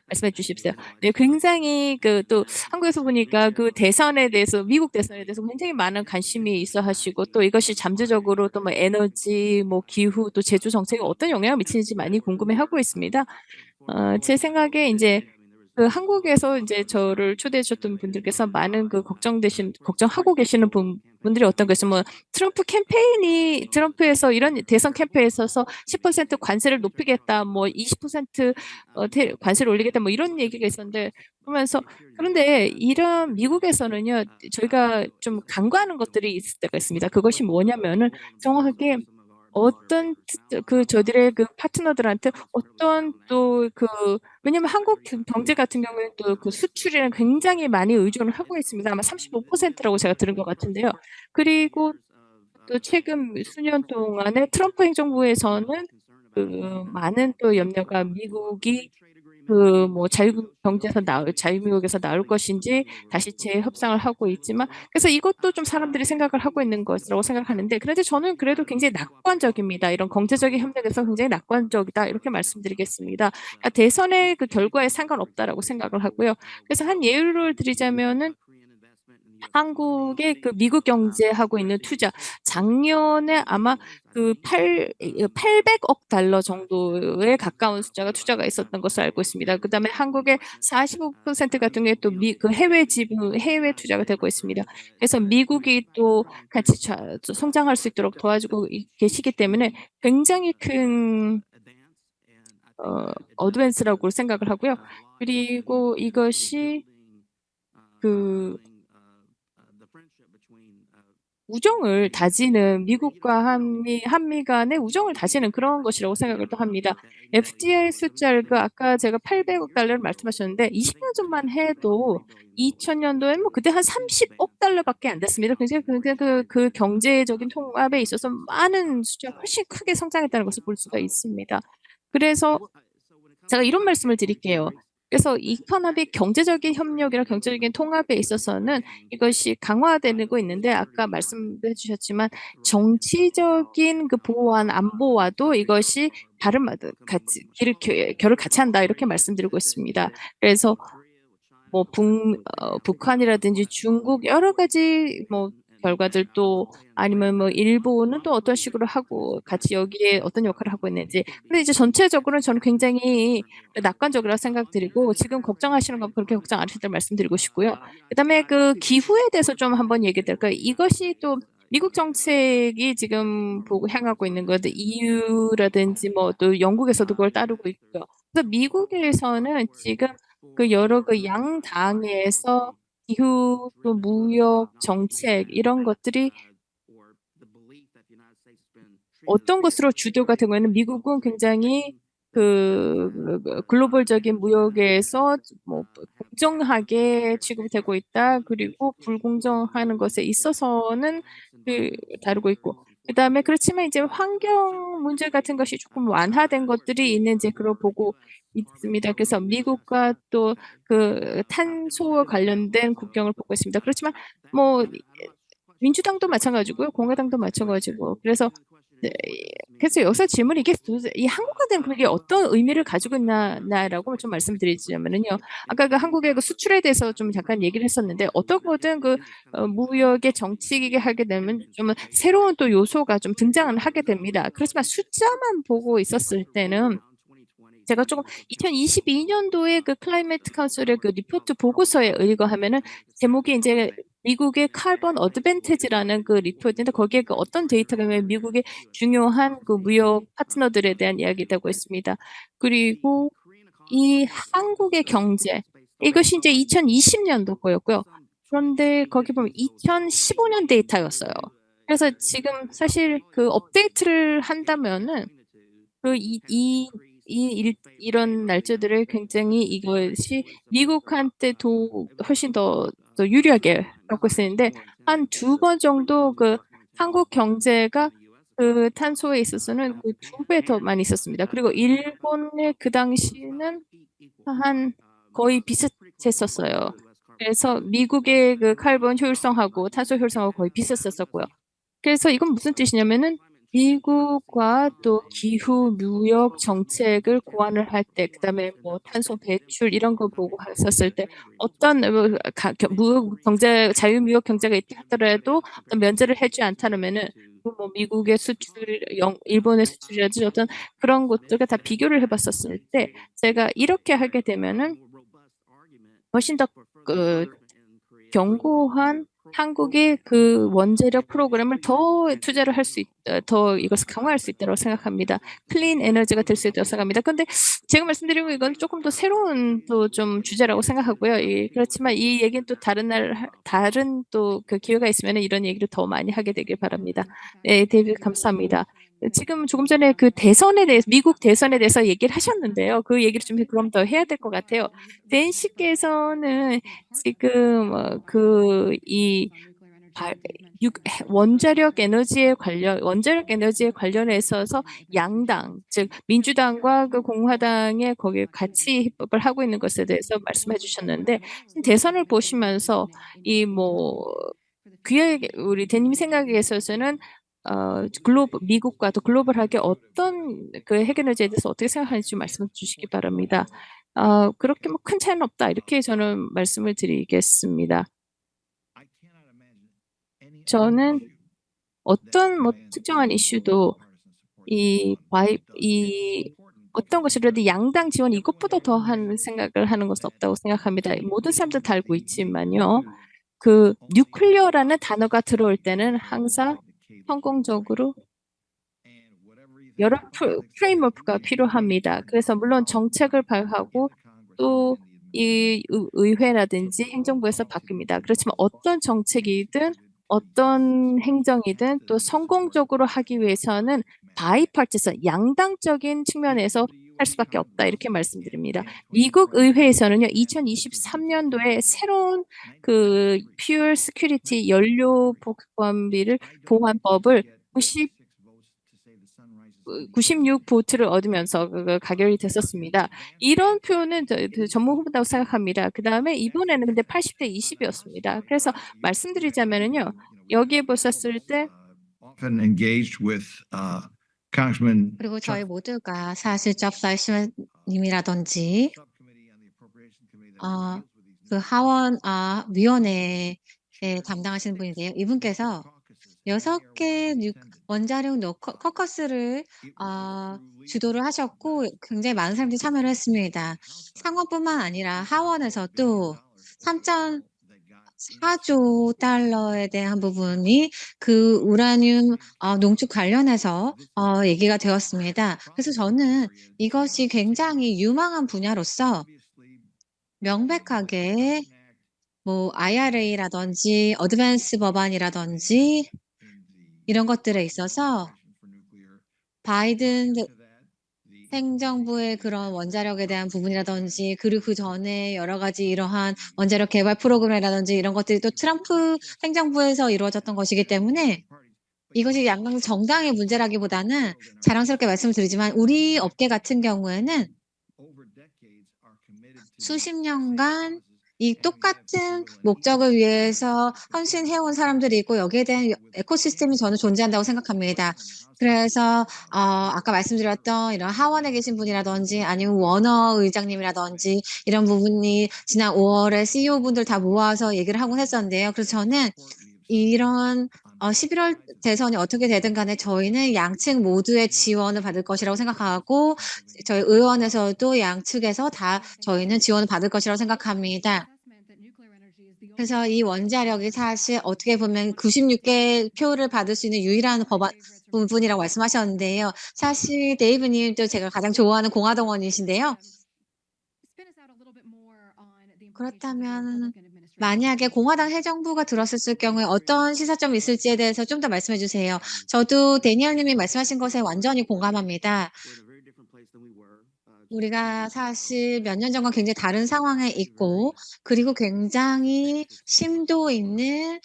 말씀해 주십시오. 네, 굉장히 또 한국에서 보니까 그 대선에 대해서 미국 대선에 대해서 굉장히 많은 관심이 있어 하시고 또 이것이 잠재적으로 또 뭐 에너지, 뭐 기후, 또 제조 정책에 어떤 영향을 미치는지 많이 궁금해하고 있습니다. 제 생각에 이제 그 한국에서 이제 저를 초대해 주셨던 분들께서 많은 걱정하고 계시는 분들이 어떤 것이 뭐 트럼프에서 이런 대선 캠페인에 있어서 10% 관세를 높이겠다, 뭐 20% 관세를 올리겠다, 뭐 이런 얘기가 있었는데 그런데 이런 미국에서는요, 저희가 좀 간과하는 것들이 있을 때가 있습니다. 그것이 뭐냐면은 정확하게 어떤 저들의 그 파트너들한테 왜냐면 한국 경제 같은 경우에는 또 그 수출에는 굉장히 많이 의존을 하고 있습니다. 아마 35%라고 제가 들은 것 같은데요. 그리고 또 최근 수년 동안에 트럼프 행정부에서는 많은 또 염려가 미국이 뭐 자유무역에서 나올 것인지 다시 재협상을 하고 있지만 그래서 이것도 좀 사람들이 생각을 하고 있는 것이라고 생각하는데 그런데 저는 그래도 굉장히 낙관적입니다. 이런 경제적인 협력에서 굉장히 낙관적이다 이렇게 말씀드리겠습니다. 그러니까 대선의 그 결과에 상관없다라고 생각을 하고요. 그래서 한 예를 드리자면은 한국의 그 미국 경제하고 있는 투자 작년에 아마 800억 달러 정도에 가까운 숫자가 투자가 있었던 것으로 알고 있습니다. 그다음에 한국의 45% 같은 경우에 또 해외 투자가 되고 있습니다. 그래서 미국이 또 같이 성장할 수 있도록 도와주고 계시기 때문에 굉장히 큰 어드밴스라고 생각을 하고요. 그리고 이것이 우정을 다지는 미국과 한미 간의 우정을 다지는 그런 것이라고 생각을 또 합니다. FDI 숫자를 아까 제가 800억 달러를 말씀하셨는데 20년 전만 해도 2000년도에 뭐 그때 한 30억 달러밖에 안 됐습니다. 굉장히 그 경제적인 통합에 있어서 많은 숫자가 훨씬 크게 성장했다는 것을 볼 수가 있습니다. 그래서 제가 이런 말씀을 드릴게요. 그래서 이 현합이 경제적인 협력이랑 경제적인 통합에 있어서는 이것이 강화되고 있는데 아까 말씀해 주셨지만 정치적인 그 보호와 안보와도 이것이 결을 같이 한다 이렇게 말씀드리고 있습니다. 그래서 뭐 북한이라든지 중국 여러 가지 뭐 결과들도 아니면 뭐 일본은 또 어떤 식으로 하고 같이 여기에 어떤 역할을 하고 있는지. 근데 이제 전체적으로는 저는 굉장히 낙관적이라고 생각드리고 지금 걱정하시는 건 그렇게 걱정 안 하시길 말씀드리고 싶고요. 그다음에 그 기후에 대해서 좀 한번 얘기 드릴까요? 이것이 또 미국 정책이 지금 향하고 있는 것들 EU라든지 뭐 또 영국에서도 그걸 따르고 있고요. 그래서 미국에서는 지금 여러 양당에서 기후 또 무역 정책 이런 것들이 어떤 것으로 주도가 되고 있는 미국은 굉장히 글로벌적인 무역에서 뭐 공정하게 취급되고 있다. 그리고 불공정하는 것에 있어서는 다루고 있고. 그다음에 그렇지만 이제 환경 문제 같은 것이 조금 완화된 것들이 있는지 그걸 보고 있습니다. 그래서 미국과 또 탄소와 관련된 국경을 보고 있습니다. 그렇지만 뭐 민주당도 마찬가지고요. 공화당도 마찬가지고. 네, 그래서 여기서 질문이 이게 도대체 이 한국한테는 그게 어떤 의미를 가지고 있나라고 좀 말씀드리자면은요. 아까 한국의 수출에 대해서 좀 잠깐 얘기를 했었는데 어떤 거든 무역의 정치이게 하게 되면 좀 새로운 또 요소가 좀 등장을 하게 됩니다. 그렇지만 숫자만 보고 있었을 때는 제가 조금 2022년도에 그 클라이메이트 카운슬의 그 리포트 보고서에 의거하면은 제목이 이제 미국의 카본 어드밴티지라는 그 리포트인데 거기에 그 어떤 데이터가 있냐면 미국의 중요한 그 무역 파트너들에 대한 이야기가 있습니다. 그리고 이 한국의 경제 이것이 이제 2020년도 거였고요. 그런데 거기 보면 2015년 데이터였어요. 그래서 지금 사실 그 업데이트를 한다면은 이런 날짜들을 굉장히 이것이 미국한테도 훨씬 더 유리하게 갖고 있었는데 한 2번 정도 그 한국 경제가 그 탄소에 있어서는 그 2배 더 많이 있었습니다. 그리고 일본의 그 당시는 한 거의 비슷했었어요. 그래서 미국의 그 카본 효율성하고 탄소 효율성하고 거의 비슷했었고요. 그래서 이건 무슨 뜻이냐면은 미국과 또 기후 무역 정책을 고안을 할 때, 그다음에 뭐 탄소 배출 이런 거 보고 했었을 때 어떤 무역 경제 자유무역 경제가 있다 하더라도 어떤 면제를 해주지 않다면은 뭐 미국의 수출, 일본의 수출이라든지 어떤 그런 것들과 다 비교를 해봤었을 때 제가 이렇게 하게 되면은 훨씬 더 견고한 한국의 그 원자력 프로그램을 더 투자를 할 수 있다, 더 이것을 강화할 수 있다고 생각합니다. 클린 에너지가 될 수 있다고 생각합니다. 그런데 제가 말씀드린 건 이건 조금 더 새로운 또 좀 주제라고 생각하고요. 그렇지만 이 얘기는 또 다른 또 그 기회가 있으면 이런 얘기를 더 많이 하게 되길 바랍니다. 네, 데이비드 감사합니다. 지금 조금 전에 그 대선에 대해서 미국 대선에 대해서 얘기를 하셨는데요. 그 얘기를 좀 그럼 더 해야 될 것 같아요. 댄 씨께서는 지금 원자력 에너지에 관련해 있어서 양당, 즉 민주당과 그 공화당의 거기 같이 협업을 하고 있는 것에 대해서 말씀해 주셨는데 지금 대선을 보시면서 우리 대님 생각에 있어서는 미국과 또 글로벌하게 어떤 그 핵에너지에 대해서 어떻게 생각하는지 좀 말씀해 주시기 바랍니다. 그렇게 뭐 큰 차이는 없다 이렇게 저는 말씀을 드리겠습니다. 저는 어떤 뭐 특정한 이슈도 어떤 것이라도 양당 지원 이것보다 더한 생각을 하는 것은 없다고 생각합니다. 모든 사람들 다 알고 있지만요. 그 뉴클리어라는 단어가 들어올 때는 항상 성공적으로 여러 프레임워크가 필요합니다. 그래서 물론 정책을 발표하고 또 이 의회라든지 행정부에서 바뀝니다. 그렇지만 어떤 정책이든 어떤 행정이든 또 성공적으로 하기 위해서는 바이파티션 양당적인 측면에서 할 수밖에 없다 이렇게 말씀드립니다. 미국 의회에서는요 2023년도에 새로운 그 퓨얼 시큐리티 연료 보안법을 96보트를 얻으면서 가결이 됐었습니다. 이런 표현은 전문 후보라고 생각합니다. 그다음에 이번에는 근데 80대 20이었습니다. 그래서 말씀드리자면은요. 여기에 보셨을 때 often engaged with Congressman 그리고 저희 모두가 사실 님이라든지 그 하원 위원회에 담당하시는 분인데요. 이분께서 6개 원자력 커커스를 주도를 하셨고 굉장히 많은 사람들이 참여를 했습니다. 상원뿐만 아니라 하원에서도 3.4조 달러에 대한 부분이 그 우라늄 농축 관련해서 얘기가 되었습니다. 그래서 저는 이것이 굉장히 유망한 분야로서 명백하게 뭐 IRA라든지 어드밴스 법안이라든지 이런 것들에 있어서 바이든 행정부의 그런 원자력에 대한 부분이라든지 그리고 그 전에 여러 가지 이러한 원자력 개발 프로그램이라든지 이런 것들이 또 트럼프 행정부에서 이루어졌던 것이기 때문에 이것이 양강 정당의 문제라기보다는 자랑스럽게 말씀을 드리지만 우리 업계 같은 경우에는 수십 년간 이 똑같은 목적을 위해서 헌신해온 사람들이 있고 여기에 대한 에코시스템이 저는 존재한다고 생각합니다. 그래서 아까 말씀드렸던 이런 하원에 계신 분이라든지 아니면 워너 의장님이라든지 이런 부분이 지난 5월에 CEO분들 다 모아서 얘기를 하곤 했었는데요. 그래서 저는 이런 11월 대선이 어떻게 되든 간에 저희는 양측 모두의 지원을 받을 것이라고 생각하고 저희 의원에서도 양측에서 다 저희는 지원을 받을 것이라고 생각합니다. 그래서 이 원자력이 사실 어떻게 보면 96개 표를 받을 수 있는 유일한 부분이라고 말씀하셨는데요. 사실 데이브 님도 제가 가장 좋아하는 공화당원이신데요. 그렇다면 만약에 공화당 해정부가 들었을 경우에 어떤 시사점이 있을지에 대해서 좀 더 말씀해 주세요. 저도 데니얼 님이 말씀하신 것에 완전히 공감합니다. 우리가 사실 몇 년 전과 굉장히 다른 상황에 있고 그리고 굉장히 심도 있는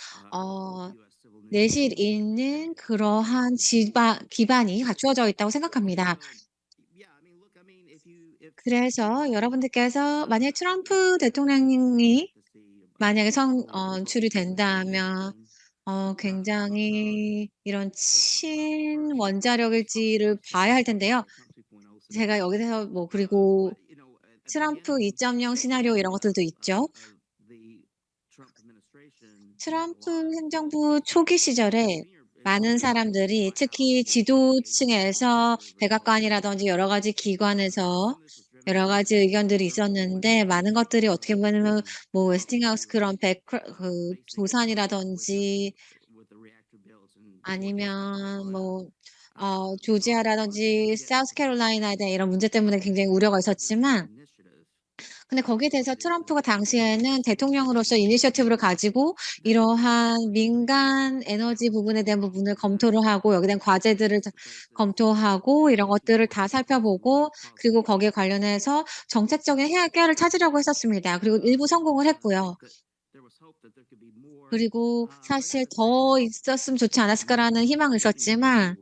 내실 있는 그러한 기반이 갖추어져 있다고 생각합니다. 그래서 여러분들께서 만약에 트럼프 대통령이 만약에 선출이 된다면 굉장히 이런 친원자력일지를 봐야 할 텐데요. 제가 여기서 뭐 그리고 트럼프 2.0 시나리오 이런 것들도 있죠. 트럼프 행정부 초기 시절에 많은 사람들이 특히 지도층에서 백악관이라든지 여러 가지 기관에서 여러 가지 의견들이 있었는데 많은 것들이 어떻게 보면 뭐 웨스팅하우스 그런 그 조산이라든지 아니면 뭐 조지아라든지 사우스캐롤라이나에 대한 이런 문제 때문에 굉장히 우려가 있었지만 근데 거기에 대해서 트럼프가 당시에는 대통령으로서 이니셔티브를 가지고 이러한 민간 에너지 부분에 대한 부분을 검토를 하고 여기에 대한 과제들을 검토하고 이런 것들을 다 살펴보고 그리고 거기에 관련해서 정책적인 해결을 찾으려고 했었습니다. 그리고 일부 성공을 했고요. 그리고 사실 더 있었으면 좋지 않았을까라는 희망은 있었지만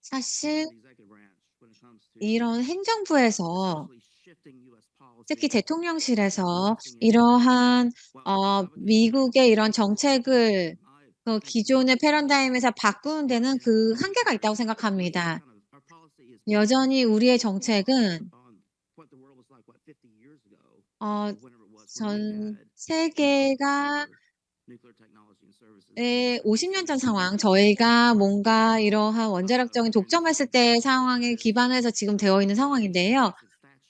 사실 이런 행정부에서 특히 대통령실에서 이러한 미국의 이런 정책을 기존의 패러다임에서 바꾸는 데는 그 한계가 있다고 생각합니다. 여전히 우리의 정책은 전 세계가 50년 전 상황, 저희가 뭔가 이러한 원자력적인 독점했을 때의 상황에 기반해서 지금 되어 있는 상황인데요.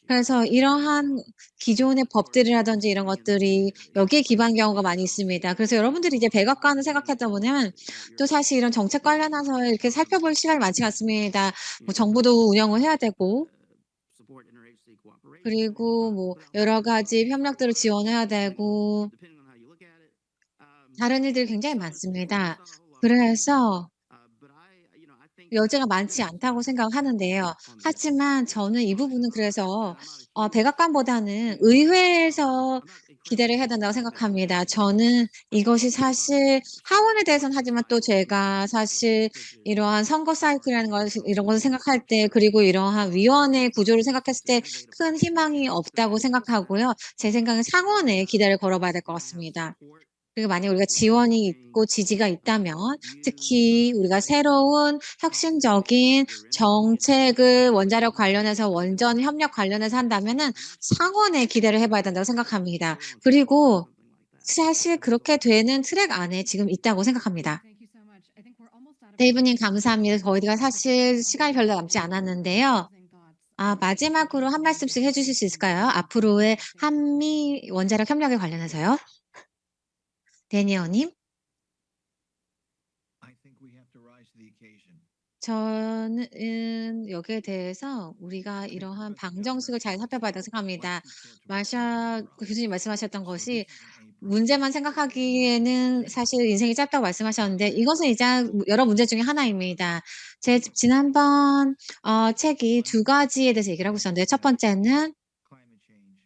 그래서 이러한 기존의 법들이라든지 이런 것들이 여기에 기반한 경우가 많이 있습니다. 그래서 여러분들이 이제 백악관을 생각하다 보면 또 사실 이런 정책 관련해서 이렇게 살펴볼 시간이 많지가 않습니다. 뭐 정부도 운영을 해야 되고 그리고 뭐 여러 가지 협력들을 지원해야 되고 다른 일들이 굉장히 많습니다. 그래서 여지가 많지 않다고 생각하는데요. 하지만 저는 이 부분은 그래서 백악관보다는 의회에서 기대를 해야 된다고 생각합니다. 저는 이것이 사실 하원에 대해서는 하지만 또 제가 사실 이러한 선거 사이클이라는 걸 이런 것을 생각할 때 그리고 이러한 위원회 구조를 생각했을 때 큰 희망이 없다고 생각하고요. 제 생각엔 상원에 기대를 걸어봐야 될 것 같습니다. 그리고 만약에 우리가 지원이 있고 지지가 있다면 특히 우리가 새로운 혁신적인 정책을 원자력 관련해서 원전 협력 관련해서 한다면은 상원에 기대를 해봐야 된다고 생각합니다. 그리고 사실 그렇게 되는 트랙 안에 지금 있다고 생각합니다. 데이브님 감사합니다. 저희가 사실 시간이 별로 남지 않았는데요. 마지막으로 한 말씀씩 해주실 수 있을까요? 앞으로의 한미 원자력 협력에 관련해서요. 데니어님. 저는 여기에 대해서 우리가 이러한 방정식을 잘 살펴봐야 된다고 생각합니다. 마샤 교수님 말씀하셨던 것이 문제만 생각하기에는 사실 인생이 짧다고 말씀하셨는데 이것은 이제 여러 문제 중에 하나입니다. 제 지난번 책이 두 가지에 대해서 얘기를 하고 있었는데 첫 번째는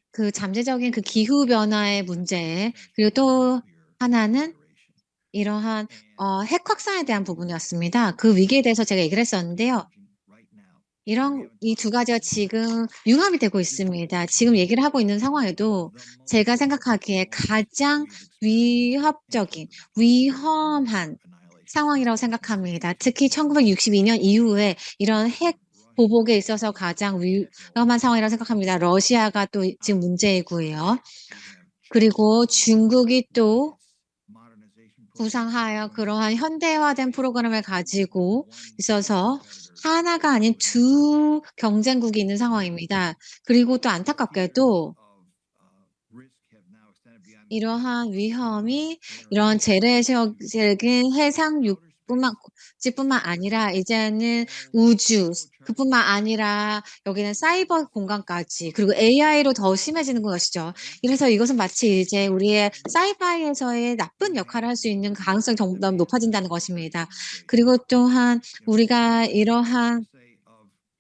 그 잠재적인 그 기후 변화의 문제 그리고 또 하나는 이러한 핵 확산에 대한 부분이었습니다. 그 위기에 대해서 제가 얘기를 했었는데요. 이 두 가지가 지금 융합이 되고 있습니다. 지금 얘기를 하고 있는 상황에도 제가 생각하기에 가장 위험한 상황이라고 생각합니다. 특히 1962년 이후에 이런 핵 보복에 있어서 가장 위험한 상황이라고 생각합니다. 러시아가 또 지금 문제이고요. 그리고 중국이 또 구상하여 그러한 현대화된 프로그램을 가지고 있어서 하나가 아닌 두 경쟁국이 있는 상황입니다. 그리고 또 안타깝게도 이러한 위험이 이런 재래식적인 해상육뿐만 아니라 이제는 우주 그뿐만 아니라 여기는 사이버 공간까지 그리고 AI로 더 심해지는 것이죠. 이래서 이것은 마치 이제 우리의 사이바이에서의 나쁜 역할을 할 수 있는 가능성이 점점 높아진다는 것입니다. 그리고 또한 우리가 이러한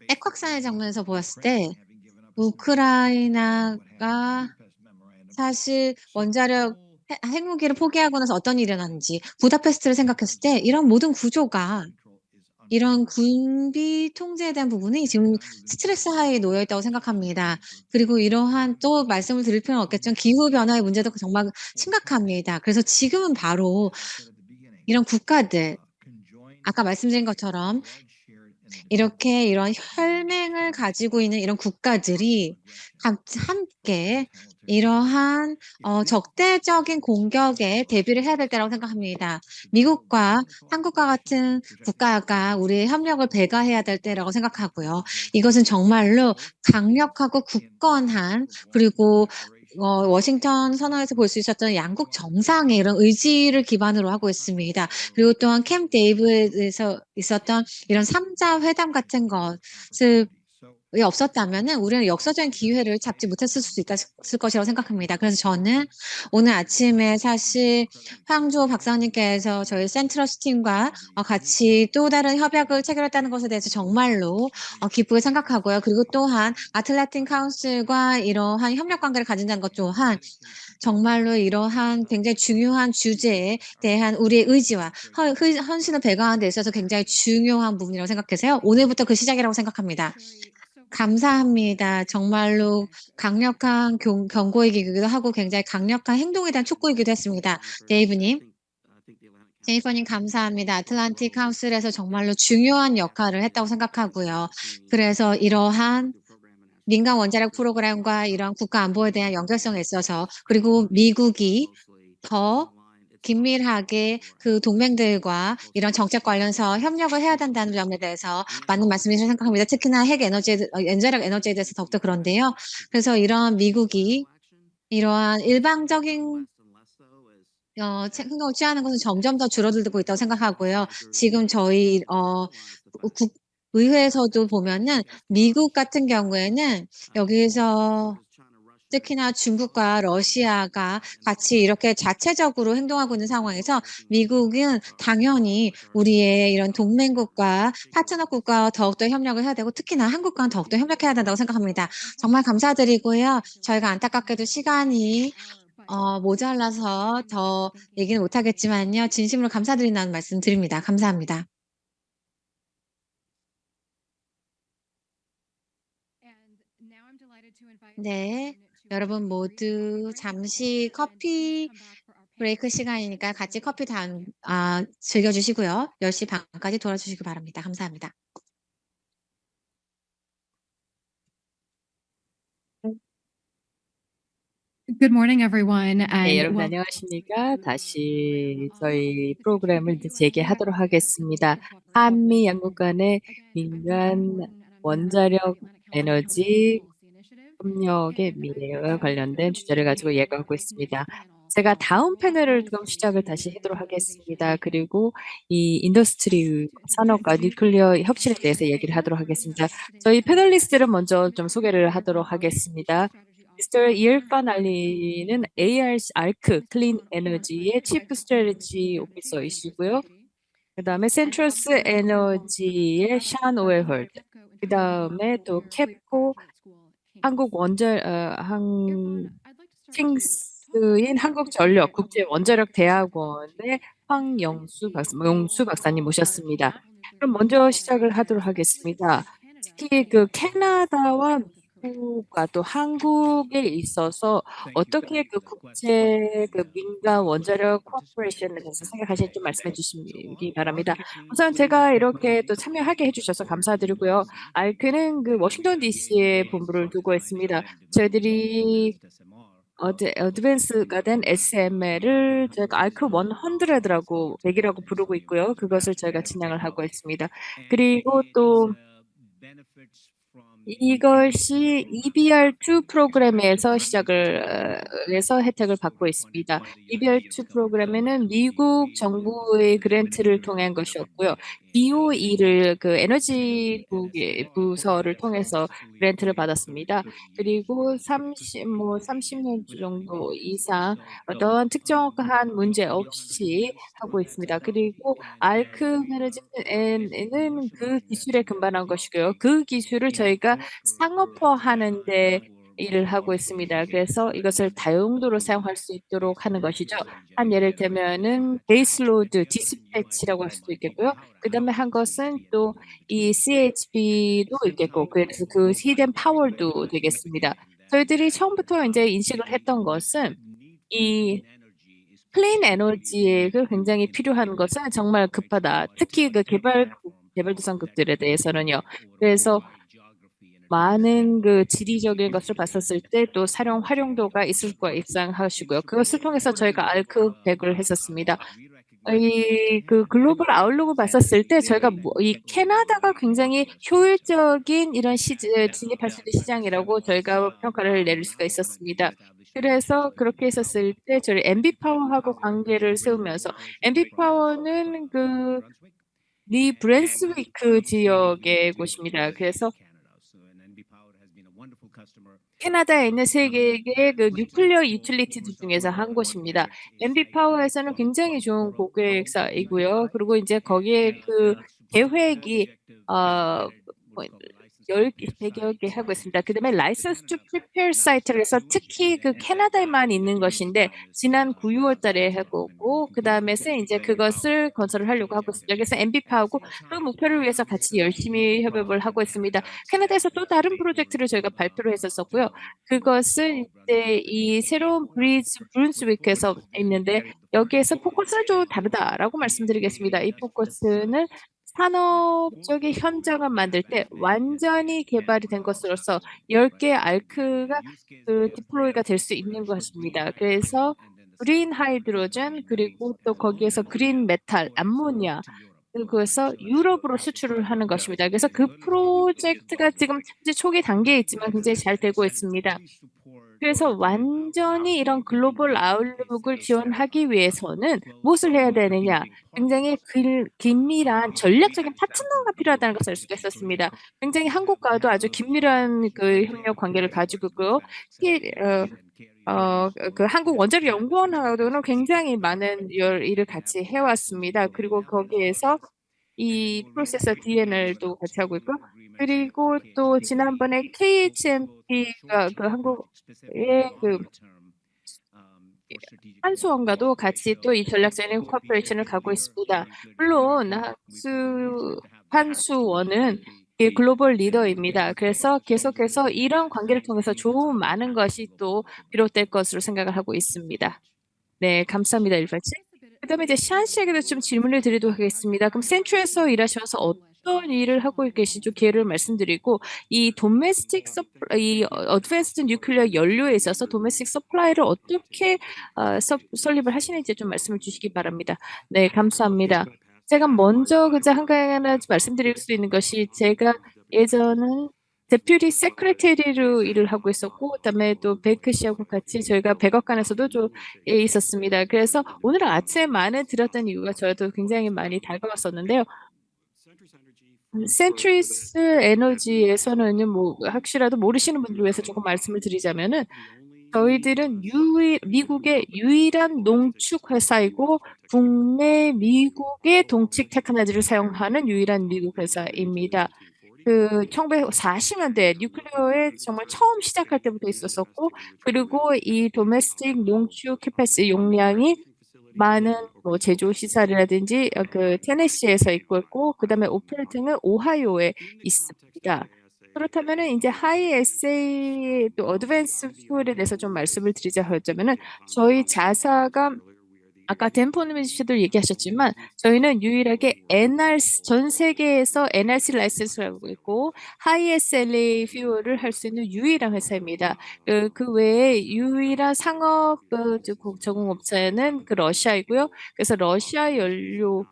핵확산의 장면에서 보았을 때 우크라이나가 사실 원자력 핵무기를 포기하고 나서 어떤 일이 일어났는지 부다페스트를 생각했을 때 이런 모든 구조가 이런 군비 통제에 대한 부분이 지금 스트레스 하에 놓여 있다고 생각합니다. 그리고 이러한 또 말씀을 드릴 필요는 없겠지만 기후 변화의 문제도 정말 심각합니다. 그래서 지금은 바로 이런 국가들 아까 말씀드린 것처럼 이렇게 이런 혈맹을 가지고 있는 이런 국가들이 함께 이러한 적대적인 공격에 대비를 해야 될 때라고 생각합니다. 미국과 한국과 같은 국가가 우리의 협력을 배가해야 될 때라고 생각하고요. 이것은 정말로 강력하고 굳건한 그리고 워싱턴 선언에서 볼 수 있었던 양국 정상의 이런 의지를 기반으로 하고 있습니다. 그리고 또한 캠 데이비드에서 있었던 이런 3자 회담 같은 것을 없었다면은 우리는 역사적인 기회를 잡지 못했을 수도 있을 것이라고 생각합니다. 그래서 저는 오늘 아침에 사실 황조 박사님께서 저희 센트러스 팀과 같이 또 다른 협약을 체결했다는 것에 대해서 정말로 기쁘게 생각하고요. 그리고 또한 아틀란틱 카운슬과 이러한 협력 관계를 가진다는 것 또한 정말로 이러한 굉장히 중요한 주제에 대한 우리의 의지와 헌신을 배가하는 데 있어서 굉장히 중요한 부분이라고 생각해서요. 오늘부터 그 시작이라고 생각합니다. 감사합니다. 정말로 강력한 경고이기도 하고 굉장히 강력한 행동에 대한 촉구이기도 했습니다. 데이브님. 제니퍼님 감사합니다. 아틀란틱 카운슬에서 정말로 중요한 역할을 했다고 생각하고요. 그래서 이러한 민간 원자력 프로그램과 이런 국가 안보에 대한 연결성에 있어서 그리고 미국이 더 긴밀하게 그 동맹들과 이런 정책 관련해서 협력을 해야 된다는 점에 대해서 맞는 말씀이라고 생각합니다. 특히나 원자력 에너지에 대해서 더욱더 그런데요. 그래서 이런 미국이 이러한 일방적인 행동을 취하는 것은 점점 더 줄어들고 있다고 생각하고요. 지금 저희 의회에서도 보면은 미국 같은 경우에는 여기서 특히나 중국과 러시아가 같이 이렇게 자체적으로 행동하고 있는 상황에서 미국은 당연히 우리의 이런 동맹국과 파트너국과 더욱더 협력을 해야 되고 특히나 한국과는 더욱더 협력해야 된다고 생각합니다. 정말 감사드리고요. 저희가 안타깝게도 시간이 모자라서 더 얘기는 못하겠지만요. 진심으로 감사드린다는 말씀 드립니다. 감사합니다. 네, 여러분 모두 잠시 커피 브레이크 시간이니까 같이 커피 즐겨주시고요. 10시 반까지 돌아주시기 바랍니다. 감사합니다. Good morning, everyone. 네, And 여러분 안녕하십니까? 다시 저희 프로그램을 이제 재개하도록 하겠습니다. 한미 양국 간의 민간 원자력 에너지 협력의 미래와 관련된 주제를 가지고 이야기하고 있습니다. 제가 다음 패널을 그럼 시작을 다시 하도록 하겠습니다. 그리고 이 인더스트리 산업과 뉴클리어 혁신에 대해서 얘기를 하도록 하겠습니다. 저희 패널리스트를 먼저 좀 소개를 하도록 하겠습니다. 미스터 이엘판 알리는 ARC 클린 에너지의 치프 스트래티지 오피서이시고요. 그 다음에 센트러스 에너지의 샨 오웰헐드, 그 다음에 또 캡코 킹스인 한국전력 국제원자력대학원의 황영수 박사님 모셨습니다. 그럼 먼저 시작을 하도록 하겠습니다. 특히 그 캐나다와 미국과 또 한국에 있어서 어떻게 그 국제 그 민간 원자력 코퍼레이션에 대해서 생각하실지 말씀해 주시기 바랍니다. 우선 제가 이렇게 또 참여하게 해주셔서 감사드리고요. 알크는 그 워싱턴 DC에 본부를 두고 있습니다. 저희들이 어드밴스가 된 SML을 저희가 알크 100라고 100이라고 부르고 있고요. 그것을 저희가 진행을 하고 있습니다. 그리고 또 이것이 EBR2 프로그램에서 시작을 해서 혜택을 받고 있습니다. EBR2 프로그램에는 미국 정부의 그랜트를 통한 것이었고요. DOE를 그 에너지 부서를 통해서 그랜트를 받았습니다. 그리고 30년 정도 이상 어떠한 특정한 문제 없이 하고 있습니다. 그리고 알크 매니지먼트는 그 기술에 근반한 것이고요. 그 기술을 저희가 상업화하는 데 일을 하고 있습니다. 그래서 이것을 다용도로 사용할 수 있도록 하는 것이죠. 한 예를 들면은 베이스로드 디스패치라고 할 수도 있겠고요. 그다음에 한 것은 또 이 CHP도 있겠고, 그래서 그 히든 파워도 되겠습니다. 저희들이 처음부터 이제 인식을 했던 것은 이 클린 에너지에 굉장히 필요한 것은 정말 급하다. 특히 그 개발도상국들에 대해서는요. 그래서 많은 그 지리적인 것을 봤었을 때 또 사용 활용도가 있을 거 입상하시고요. 그것을 통해서 저희가 알크 100을 했었습니다. 이 그 글로벌 아웃룩을 봤었을 때 저희가 이 캐나다가 굉장히 효율적인 이런 진입할 수 있는 시장이라고 저희가 평가를 내릴 수가 있었습니다. 그래서 그렇게 했었을 때 저희 MB파워하고 관계를 세우면서 MB파워는 그 브랜스위크 지역의 곳입니다. 그래서 캐나다에 있는 세 개의 그 뉴클리어 유틸리티들 중에서 한 곳입니다. MB파워에서는 굉장히 좋은 고객사이고요. 그리고 이제 거기에 그 계획이 뭐 100여 개 하고 있습니다. 그다음에 라이선스 투 프리페어 사이트에서 특히 그 캐나다에만 있는 것인데 지난 9, 6월 달에 하고 그다음에서 이제 그것을 건설을 하려고 하고 있습니다. 그래서 MB파하고 그 목표를 위해서 같이 열심히 협업을 하고 있습니다. 캐나다에서 또 다른 프로젝트를 저희가 발표를 했었고요. 그것은 이제 이 새로운 브룬스위크에서 있는데 여기에서 포커스가 좀 다르다라고 말씀드리겠습니다. 이 포커스는 산업적인 현장을 만들 때 완전히 개발이 된 것으로서 10개의 알크가 그 디플로이가 될 수 있는 것입니다. 그래서 그린 하이드로젠 그리고 또 거기에서 그린 메탈, 암모니아 그래서 유럽으로 수출을 하는 것입니다. 그래서 그 프로젝트가 지금 현재 초기 단계에 있지만 굉장히 잘 되고 있습니다. 그래서 완전히 이런 글로벌 아웃룩을 지원하기 위해서는 무엇을 해야 되느냐? 굉장히 긴밀한 전략적인 파트너가 필요하다는 것을 알 수가 있었습니다. 굉장히 한국과도 아주 긴밀한 그 협력 관계를 가지고 있고요. 특히 그 한국 원자력 연구원하고는 굉장히 많은 일을 같이 해왔습니다. 그리고 거기에서 이 프로세서 DNL도 같이 하고 있고, 그리고 또 지난번에 KHMP가 그 한국의 그 한수원과도 같이 또 이 전략적인 코퍼레이션을 가고 있습니다. 물론 한수원은 글로벌 리더입니다. 그래서 계속해서 이런 관계를 통해서 좋은 많은 것이 또 비롯될 것으로 생각을 하고 있습니다. 네, 감사합니다, 일파치. 그다음에 이제 시안 씨에게도 좀 질문을 드리도록 하겠습니다. 그럼 센트에서 일하셔서 어떤 일을 하고 계신지 기회를 말씀드리고 이 도메스틱 이 어드밴스드 뉴클리어 연료에 있어서 도메스틱 서플라이를 어떻게 설립을 하시는지 좀 말씀을 주시기 바랍니다. 네, 감사합니다. 제가 먼저 한 가지 말씀드릴 수 있는 것이 제가 예전은 데퓨티 세크레터리로 일을 하고 있었고 그다음에 또 베이크 씨하고 같이 저희가 백악관에서도 좀 있었습니다. 그래서 오늘 아침에 많이 들었던 이유가 저희도 굉장히 많이 다가왔었는데요. 센트리스 에너지에서는 뭐 혹시라도 모르시는 분들 위해서 조금 말씀을 드리자면은 저희들은 미국의 유일한 농축 회사이고 국내 미국의 동축 테크놀로지를 사용하는 유일한 미국 회사입니다. 그 1940년대 뉴클리어에 정말 처음 시작할 때부터 있었었고 그리고 이 도메스틱 농축 캐파시티 용량이 많은 뭐 제조 시설이라든지 그 테네시에서 있고 그다음에 오퍼레이팅은 오하이오에 있습니다. 그렇다면은 이제 하이 SA 또 어드밴스 퓨얼에 대해서 좀 말씀을 드리자면은 저희 자사가 아까 덴포님 씨도 얘기하셨지만 저희는 유일하게 전 세계에서 NRC 라이센스를 하고 있고 하이 SLA 퓨어를 할 수 있는 유일한 회사입니다. 그 외에 유일한 상업 적응업체는 그 러시아이고요. 그래서 러시아 연료를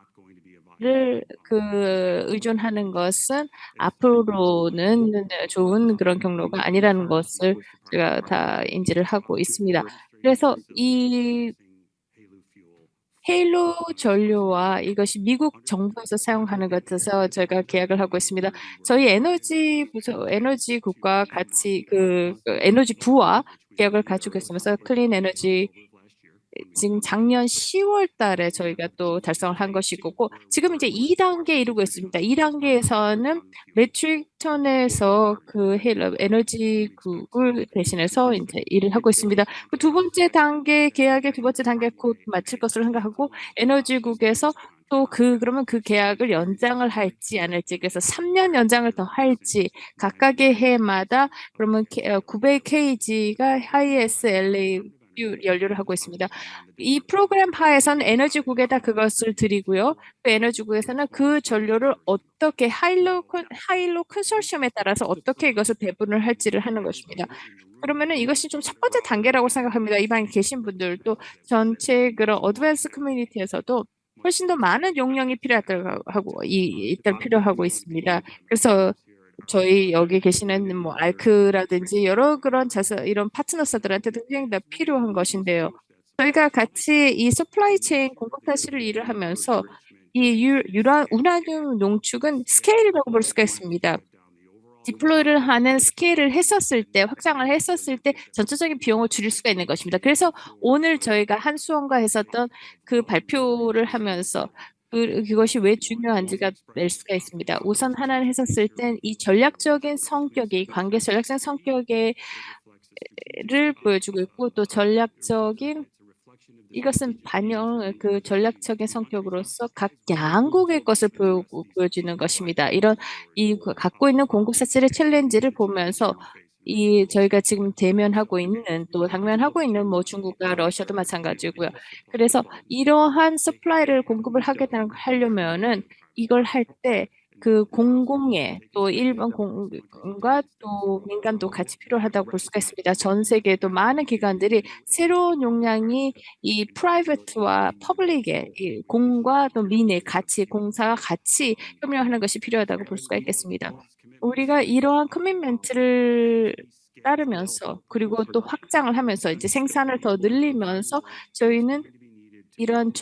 의존하는 것은 앞으로는 좋은 그런 경로가 아니라는 것을 제가 다 인지를 하고 있습니다. 그래서 이 헤일로 전류와 이것이 미국 정부에서 사용하는 것 같아서 저희가 계약을 하고 있습니다. 저희 에너지국과 같이 에너지 부와 계약을 가지고 있으면서 클린 에너지 지금 작년 10월 달에 저희가 또 달성을 한 것이고 지금 이제 2단계에 이르고 있습니다. 2단계에서는 매트릭 톤에서 에너지국을 대신해서 이제 일을 하고 있습니다. 그 두 번째 단계 계약의 두 번째 단계 곧 마칠 것으로 생각하고 에너지국에서 또 그러면 그 계약을 연장을 할지 안 할지 그래서 3년 연장을 더 할지 각각의 해마다 그러면 900kg가 하이에스 LA 연료를 하고 있습니다. 이 프로그램 하에서는 에너지국에다 그것을 드리고요. 또 에너지국에서는 그 전료를 어떻게 하일로 컨소시엄에 따라서 어떻게 이것을 배분을 할지를 하는 것입니다. 그러면은 이것이 좀 첫 번째 단계라고 생각합니다. 이 방에 계신 분들도 전체 그런 어드밴스 커뮤니티에서도 훨씬 더 많은 용량이 필요하다고 하고 일단 필요하고 있습니다. 그래서 저희 여기 계시는 뭐 알크라든지 여러 그런 이런 파트너사들한테도 굉장히 다 필요한 것인데요. 저희가 같이 이 서플라이 체인 공급 타시를 일을 하면서 이 우라늄 농축은 스케일이라고 볼 수가 있습니다. 디플로이를 하는 스케일을 했었을 때, 확장을 했었을 때 전체적인 비용을 줄일 수가 있는 것입니다. 그래서 오늘 저희가 한수원과 했었던 그 발표를 하면서 그것이 왜 중요한지가 낼 수가 있습니다. 우선 하나를 했었을 땐 이 전략적인 성격이 관계 전략적 성격을 보여주고 있고 또 이것은 그 전략적인 성격으로서 각 양국의 것을 보여주는 것입니다. 갖고 있는 공급 사슬의 챌린지를 보면서 저희가 지금 대면하고 있는 또 당면하고 있는 뭐 중국과 러시아도 마찬가지고요. 그래서 이러한 서플라이를 공급을 하려면은 이걸 할 때 그 공공의 또 일반 공과 또 민간도 같이 필요하다고 볼 수가 있습니다. 전 세계에도 많은 기관들이 새로운 용량이 이 프라이빗와 퍼블릭의 이 공과 또 민의 공사가 같이 협력하는 것이 필요하다고 볼 수가 있겠습니다. 우리가 이러한 커미트멘트를 따르면서 그리고 또 확장을 하면서 이제 생산을 더 늘리면서 저희는 이런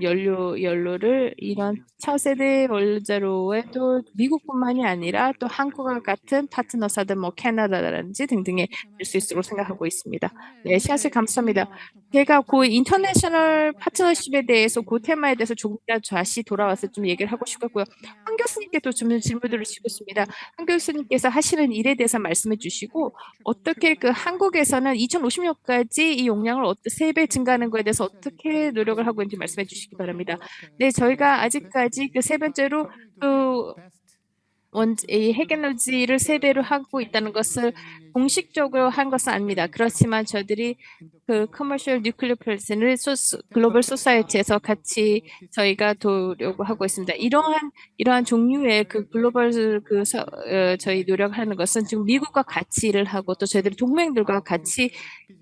연료를 이런 차세대 원자로에도 미국뿐만이 아니라 또 한국과 같은 파트너사들 뭐 캐나다라든지 등등에 될 수 있도록 생각하고 있습니다. 네, 시아씨 감사합니다. 제가 그 인터내셔널 파트너십에 대해서 그 테마에 대해서 조금 더 다시 돌아와서 좀 얘기를 하고 싶었고요. 황 교수님께도 좀 질문들을 주고 있습니다. 황 교수님께서 하시는 일에 대해서 말씀해 주시고 어떻게 한국에서는 2050년까지 이 용량을 3배 증가하는 것에 대해서 어떻게 노력을 하고 있는지 말씀해 주시기 바랍니다. 네, 저희가 아직까지 세 번째로 이 핵에너지를 3배로 하고 있다는 것을 공식적으로 한 것은 아닙니다. 그렇지만 저희들이 커머셜 뉴클리어 플레이스를 글로벌 소사이티에서 같이 저희가 하고 있습니다. 이러한 종류의 글로벌 저희 노력하는 것은 지금 미국과 같이 일을 하고 또 저희들이 동맹들과 같이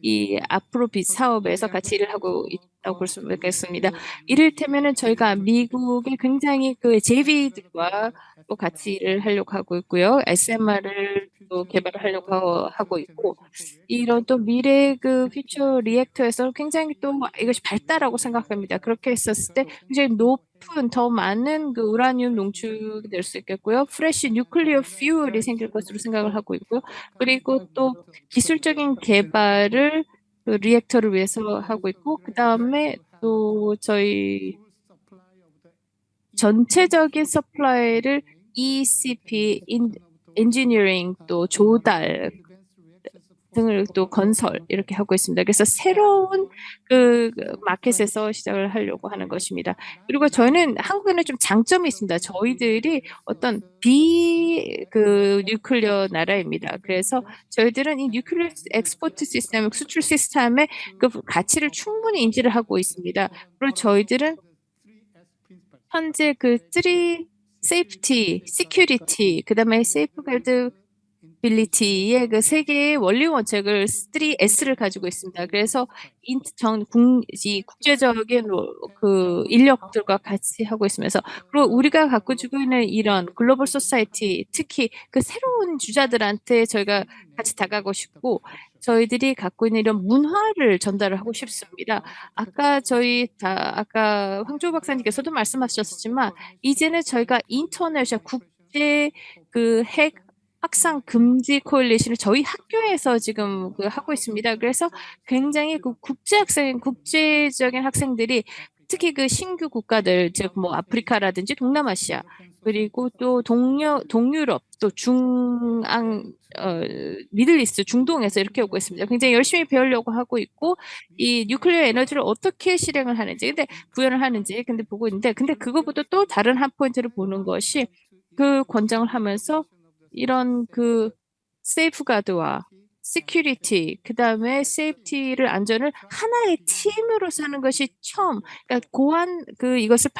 이 앞으로 사업에서 같이 일을 하고 있다고 볼 수 있겠습니다. 이를테면은 저희가 미국의 굉장히 JV들과 또 같이 일을 하려고 하고 있고요. SMR을 또 개발을 하려고 하고 있고 이런 또 미래 퓨처 리액터에서 굉장히 또 이것이 발달하고 생각합니다. 그렇게 했었을 때 굉장히 높은 더 많은 우라늄 농축이 될 수 있겠고요. 프레시 뉴클리어 퓨얼이 생길 것으로 생각을 하고 있고요. 그리고 또 기술적인 개발을 리액터를 위해서 하고 있고 그다음에 또 저희 전체적인 서플라이를 ECP 엔지니어링 또 조달 등을 또 건설 이렇게 하고 있습니다. 그래서 새로운 마켓에서 시작을 하려고 하는 것입니다. 그리고 저희는 한국에는 좀 장점이 있습니다. 저희들이 어떤 뉴클리어 나라입니다. 그래서 저희들은 이 뉴클리어 엑스포트 시스템, 수출 시스템의 그 가치를 충분히 인지를 하고 있습니다. 그리고 저희들은 현재 그 3 세이프티, 시큐리티, 그다음에 세이프가드 빌리티의 그 세 개의 원리 원칙을 3S를 가지고 있습니다. 그래서 이 국제적인 그 인력들과 같이 하고 있으면서 그리고 우리가 가지고 있는 이런 글로벌 소사이티 특히 그 새로운 주자들한테 저희가 같이 다가가고 싶고 저희들이 갖고 있는 이런 문화를 전달을 하고 싶습니다. 아까 황조 박사님께서도 말씀하셨지만 이제는 저희가 인터내셔널 국제 핵 확산 금지 코얼리션을 저희 학교에서 지금 하고 있습니다. 그래서 굉장히 국제적인 학생들이 특히 그 신규 국가들, 즉 뭐 아프리카라든지 동남아시아, 그리고 또 동유럽, 또 미들리스트, 중동에서 이렇게 오고 있습니다. 굉장히 열심히 배우려고 하고 있고, 이 뉴클리어 에너지를 어떻게 실행을 하는지, 구현을 하는지, 보고 있는데, 근데 그거보다 또 다른 한 포인트를 보는 것이 그 권장을 하면서 이런 세이프가드와 시큐리티, 그다음에 세이프티를 안전을 하나의 팀으로 사는 것이 처음, 그러니까 이것을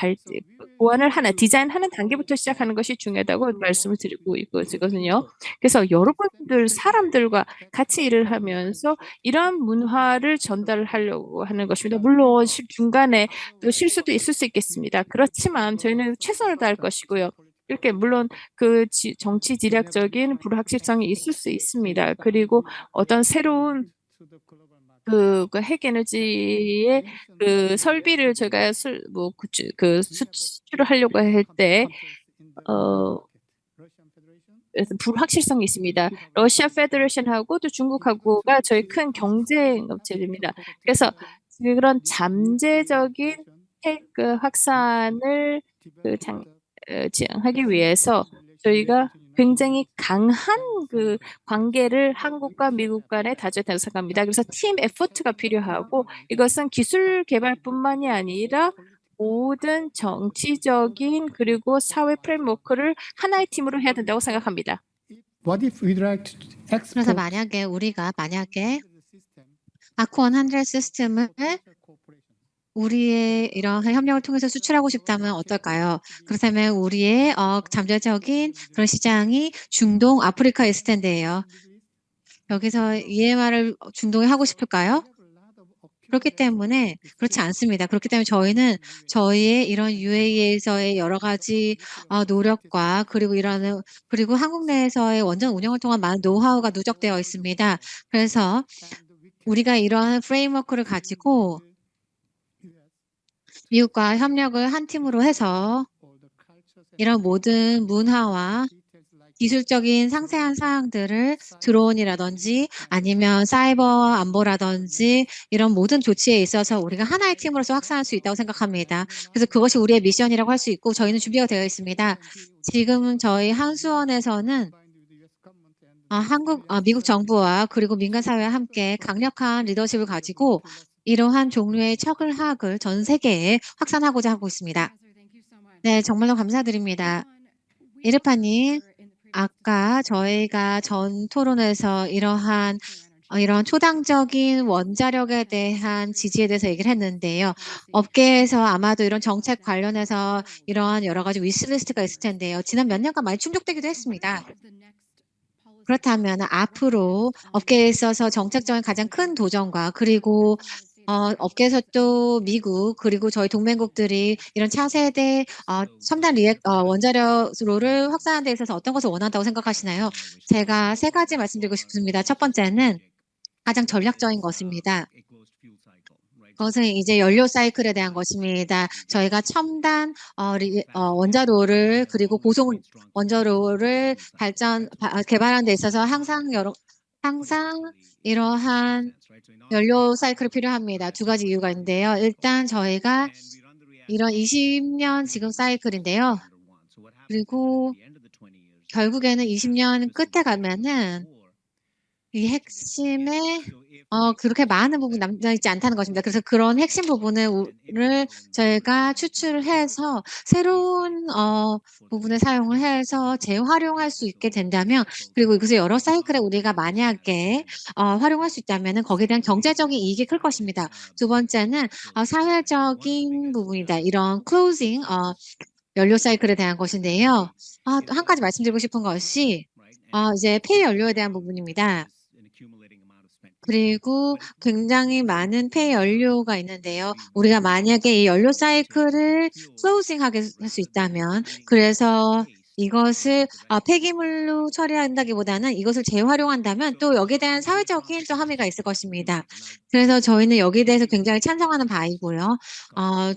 고안을 디자인하는 단계부터 시작하는 것이 중요하다고 말씀을 드리고 있거든요. 그래서 여러분들 사람들과 같이 일을 하면서 이러한 문화를 전달하려고 하는 것입니다. 물론 중간에 또 실수도 있을 수 있겠습니다. 그렇지만 저희는 최선을 다할 것이고요. 이렇게 물론 정치 지략적인 불확실성이 있을 수 있습니다. 그리고 어떤 새로운 핵 에너지의 설비를 저희가 수출을 하려고 할 때 불확실성이 있습니다. 러시아 페더레이션하고 또 중국하고가 저희 큰 경쟁 업체입니다. 그래서 그런 잠재적인 핵 확산을 지향하기 위해서 저희가 굉장히 강한 관계를 한국과 미국 간에 다져야 된다고 생각합니다. 그래서 팀 에포트가 필요하고 이것은 기술 개발뿐만이 아니라 모든 정치적인 그리고 사회 프레임워크를 하나의 팀으로 해야 된다고 생각합니다. 그래서 우리가 아쿠온 100 시스템을 우리의 이러한 협력을 통해서 수출하고 싶다면 어떨까요? 그렇다면 우리의 잠재적인 그런 시장이 중동, 아프리카에 있을 텐데요. 여기서 EMR을 중동에 하고 싶을까요? 그렇기 때문에 그렇지 않습니다. 그렇기 때문에 저희는 저희의 이런 UAE에서의 여러 가지 노력과 그리고 한국 내에서의 원전 운영을 통한 많은 노하우가 누적되어 있습니다. 그래서 우리가 이러한 프레임워크를 가지고 미국과 협력을 한 팀으로 해서 이런 모든 문화와 기술적인 상세한 사항들을 드론이라든지 아니면 사이버 안보라든지 이런 모든 조치에 있어서 우리가 하나의 팀으로서 확산할 수 있다고 생각합니다. 그래서 그것이 우리의 미션이라고 할 수 있고 저희는 준비가 되어 있습니다. 지금 저희 한수원에서는 미국 정부와 그리고 민간 사회와 함께 강력한 리더십을 가지고 이러한 종류의 척을학을 전 세계에 확산하고자 하고 있습니다. 네, 정말로 감사드립니다. 이르파님, 아까 저희가 전 토론에서 이런 초당적인 원자력에 대한 지지에 대해서 얘기를 했는데요. 업계에서 아마도 이런 정책 관련해서 이러한 여러 가지 위시리스트가 있을 텐데요. 지난 몇 년간 많이 충족되기도 했습니다. 그렇다면 앞으로 업계에 있어서 정책적인 가장 큰 도전과 그리고 업계에서 또 미국 그리고 저희 동맹국들이 이런 차세대 첨단 원자력으로를 확산하는 데 있어서 어떤 것을 원한다고 생각하시나요? 제가 3가지 말씀드리고 싶습니다. 첫 번째는 가장 전략적인 것입니다. 그것은 이제 연료 사이클에 대한 것입니다. 저희가 첨단 원자로를 그리고 고속 원자로를 개발하는 데 있어서 항상 이러한 연료 사이클이 필요합니다. 2가지 이유가 있는데요. 일단 저희가 이런 20년 지금 사이클인데요. 그리고 결국에는 20년 끝에 가면은 이 핵심에 그렇게 많은 부분이 남아 있지 않다는 것입니다. 그래서 그런 핵심 부분을 저희가 추출을 해서 새로운 부분을 사용을 해서 재활용할 수 있게 된다면, 그리고 이것을 여러 사이클에 우리가 만약에 활용할 수 있다면은 거기에 대한 경제적인 이익이 클 것입니다. 두 번째는 사회적인 부분이다. 이런 클로징 연료 사이클에 대한 것인데요. 또 한 가지 말씀드리고 싶은 것이 이제 폐연료에 대한 부분입니다. 그리고 굉장히 많은 폐연료가 있는데요. 우리가 만약에 이 연료 사이클을 클로징하게 할 수 있다면, 그래서 이것을 폐기물로 처리한다기보다는 이것을 재활용한다면 또 여기에 대한 사회적인 또 함의가 있을 것입니다. 그래서 저희는 여기에 대해서 굉장히 찬성하는 바이고요.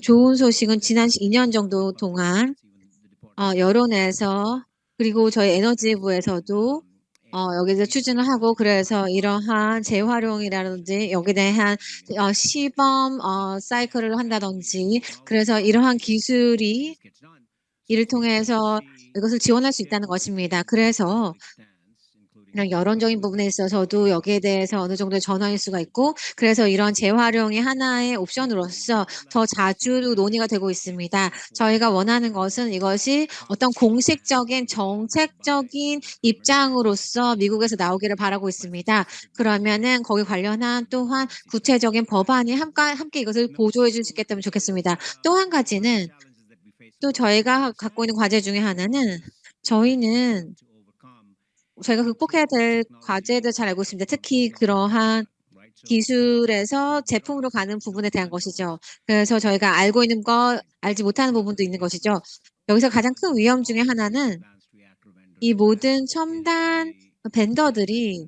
좋은 소식은 지난 2년 정도 동안 여론에서, 그리고 저희 에너지부에서도 여기서 추진을 하고, 그래서 이러한 재활용이라든지 여기에 대한 시범 사이클을 한다든지, 그래서 이러한 기술이 이를 통해서 이것을 지원할 수 있다는 것입니다. 그래서 이런 여론적인 부분에 있어서도 여기에 대해서 어느 정도의 전환일 수가 있고, 그래서 이런 재활용이 하나의 옵션으로서 더 자주 논의가 되고 있습니다. 저희가 원하는 것은 이것이 어떤 공식적인 정책적인 입장으로서 미국에서 나오기를 바라고 있습니다. 그러면은 거기 관련한 또한 구체적인 법안이 함께 이것을 보조해 줄 수 있겠다면 좋겠습니다. 또 한 가지는, 또 저희가 갖고 있는 과제 중에 하나는, 저희가 극복해야 될 과제에 대해 잘 알고 있습니다. 특히 그러한 기술에서 제품으로 가는 부분에 대한 것이죠. 그래서 저희가 알고 있는 것, 알지 못하는 부분도 있는 것이죠. 여기서 가장 큰 위험 중에 하나는 이 모든 첨단 벤더들이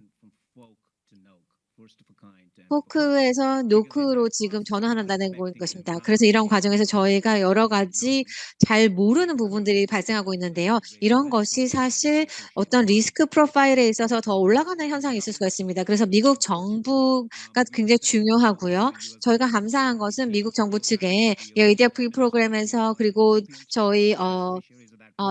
포크에서 노크로 지금 전환한다는 것입니다. 그래서 이런 과정에서 저희가 여러 가지 잘 모르는 부분들이 발생하고 있는데요. 이런 것이 사실 어떤 리스크 프로파일에 있어서 더 올라가는 현상이 있을 수가 있습니다. 그래서 미국 정부가 굉장히 중요하고요. 저희가 감사한 것은 미국 정부 측에 이 ADF 프로그램에서, 그리고 저희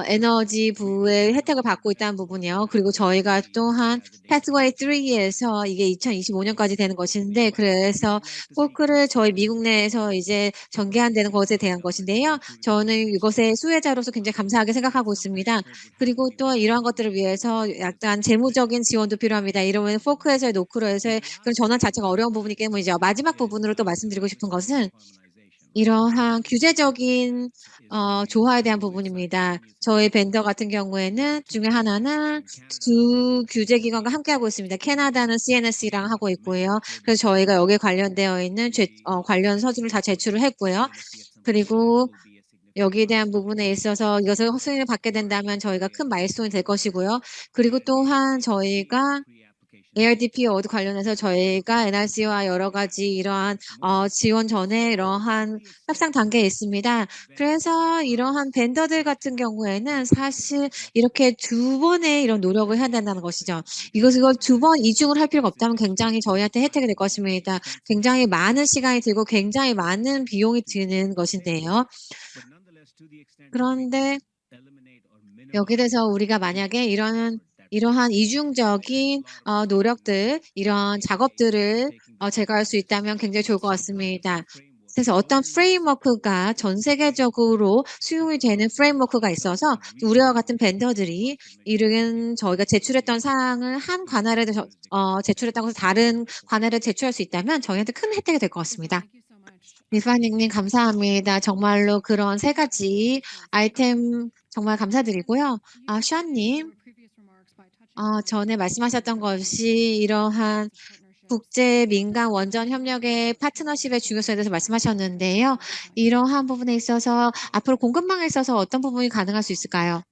에너지부의 혜택을 받고 있다는 부분이요. 그리고 저희가 또한 Pathway 3에서 이게 2025년까지 되는 것인데, 그래서 포크를 저희 미국 내에서 이제 전개한다는 것에 대한 것인데요. 저는 이것의 수혜자로서 굉장히 감사하게 생각하고 있습니다. 그리고 또 이러한 것들을 위해서 약간 재무적인 지원도 필요합니다. 이러면 포크에서의 노크로에서의 그런 전환 자체가 어려운 부분이기 때문이죠. 마지막 부분으로 또 말씀드리고 싶은 것은 이러한 규제적인 조화에 대한 부분입니다. 저희 벤더 같은 경우에는 중에 하나는 두 규제 기관과 함께하고 있습니다. 캐나다는 CNSC랑 하고 있고요. 그래서 저희가 여기에 관련되어 있는 관련 서류를 다 제출을 했고요. 그리고 여기에 대한 부분에 있어서 이것을 승인을 받게 된다면 저희가 큰 마일스톤이 될 것이고요. 그리고 또한 저희가 ARDP 어워드 관련해서 저희가 NRC와 여러 가지 이러한 지원 전에 이러한 협상 단계에 있습니다. 그래서 이러한 벤더들 같은 경우에는 사실 이렇게 두 번의 이런 노력을 해야 된다는 것이죠. 이걸 두 번 이중을 할 필요가 없다면 굉장히 저희한테 혜택이 될 것입니다. 굉장히 많은 시간이 들고 굉장히 많은 비용이 드는 것인데요. 그런데 여기에 대해서 우리가 만약에 이러한 이중적인 노력들, 이런 작업들을 제거할 수 있다면 굉장히 좋을 것 같습니다. 그래서 어떤 프레임워크가 전 세계적으로 수용이 되는 프레임워크가 있어서 우리와 같은 벤더들이 이른 저희가 제출했던 사항을 한 관할에 제출했다고 해서 다른 관할에 제출할 수 있다면 저희한테 큰 혜택이 될 것 같습니다. 리파닝님 감사합니다. 정말로 그런 세 가지 아이템 정말 감사드리고요. 샤님, 전에 말씀하셨던 것이 이러한 국제 민간 원전 협력의 파트너십의 중요성에 대해서 말씀하셨는데요. 이러한 부분에 있어서 앞으로 공급망에 있어서 어떤 부분이 가능할 수 있을까요?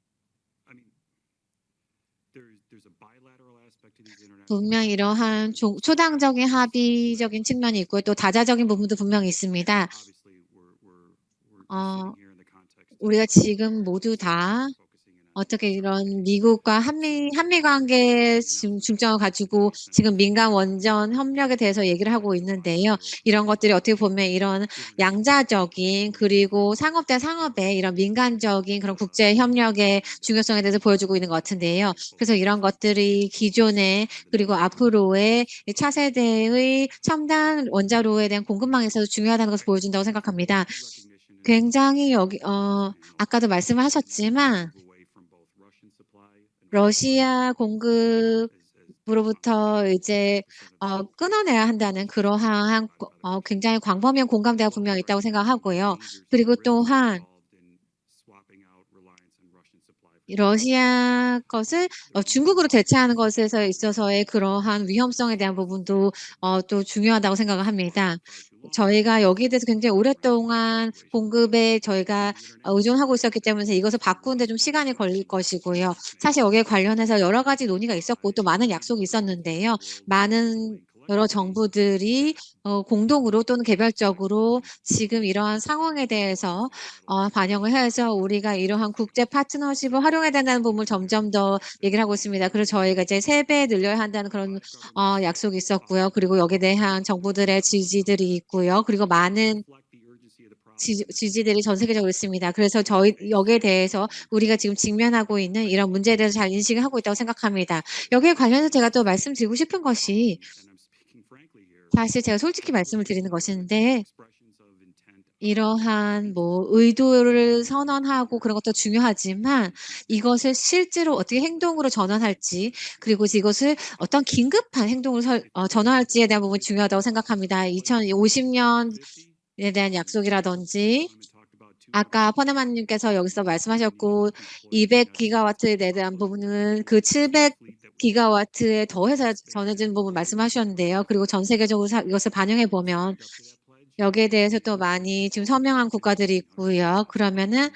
분명 이러한 초당적인 합의적인 측면이 있고 또 다자적인 부분도 분명히 있습니다. 우리가 지금 모두 다 어떻게 이런 미국과 한미 관계에 중점을 가지고 지금 민간 원전 협력에 대해서 얘기를 하고 있는데요. 이런 것들이 어떻게 보면 이런 양자적인 그리고 상업 대 상업의 이런 민간적인 그런 국제 협력의 중요성에 대해서 보여주고 있는 것 같은데요. 그래서 이런 것들이 기존의 그리고 앞으로의 차세대의 첨단 원자로에 대한 공급망에서도 중요하다는 것을 보여준다고 생각합니다. 굉장히 아까도 말씀을 하셨지만 러시아 공급으로부터 이제 끊어내야 한다는 그러한 굉장히 광범위한 공감대가 분명히 있다고 생각하고요. 그리고 또한 러시아 것을 중국으로 대체하는 것에 있어서의 그러한 위험성에 대한 부분도 또 중요하다고 생각을 합니다. 저희가 여기에 대해서 굉장히 오랫동안 공급에 저희가 의존하고 있었기 때문에 이것을 바꾸는데 좀 시간이 걸릴 것이고요. 사실 여기에 관련해서 여러 가지 논의가 있었고 또 많은 약속이 있었는데요. 많은 여러 정부들이 공동으로 또는 개별적으로 지금 이러한 상황에 대해서 반영을 해서 우리가 이러한 국제 파트너십을 활용해야 된다는 부분을 점점 더 얘기를 하고 있습니다. 그래서 저희가 이제 3배 늘려야 한다는 그런 약속이 있었고요. 그리고 여기에 대한 정부들의 지지들이 있고요. 그리고 많은 지지들이 전 세계적으로 있습니다. 그래서 여기에 대해서 우리가 지금 직면하고 있는 이런 문제에 대해서 잘 인식을 하고 있다고 생각합니다. 여기에 관련해서 제가 또 말씀드리고 싶은 것이 사실 제가 솔직히 말씀을 드리는 것인데 이러한 의도를 선언하고 그런 것도 중요하지만 이것을 실제로 어떻게 행동으로 전환할지 그리고 이것을 어떤 긴급한 행동으로 전환할지에 대한 부분이 중요하다고 생각합니다. 2050년에 대한 약속이라든지 아까 퍼네만님께서 여기서 말씀하셨고 200기가와트에 대한 부분은 그 700기가와트에 더해서 전해진 부분 말씀하셨는데요. 그리고 전 세계적으로 이것을 반영해 보면 여기에 대해서 또 많이 지금 서명한 국가들이 있고요. 그러면은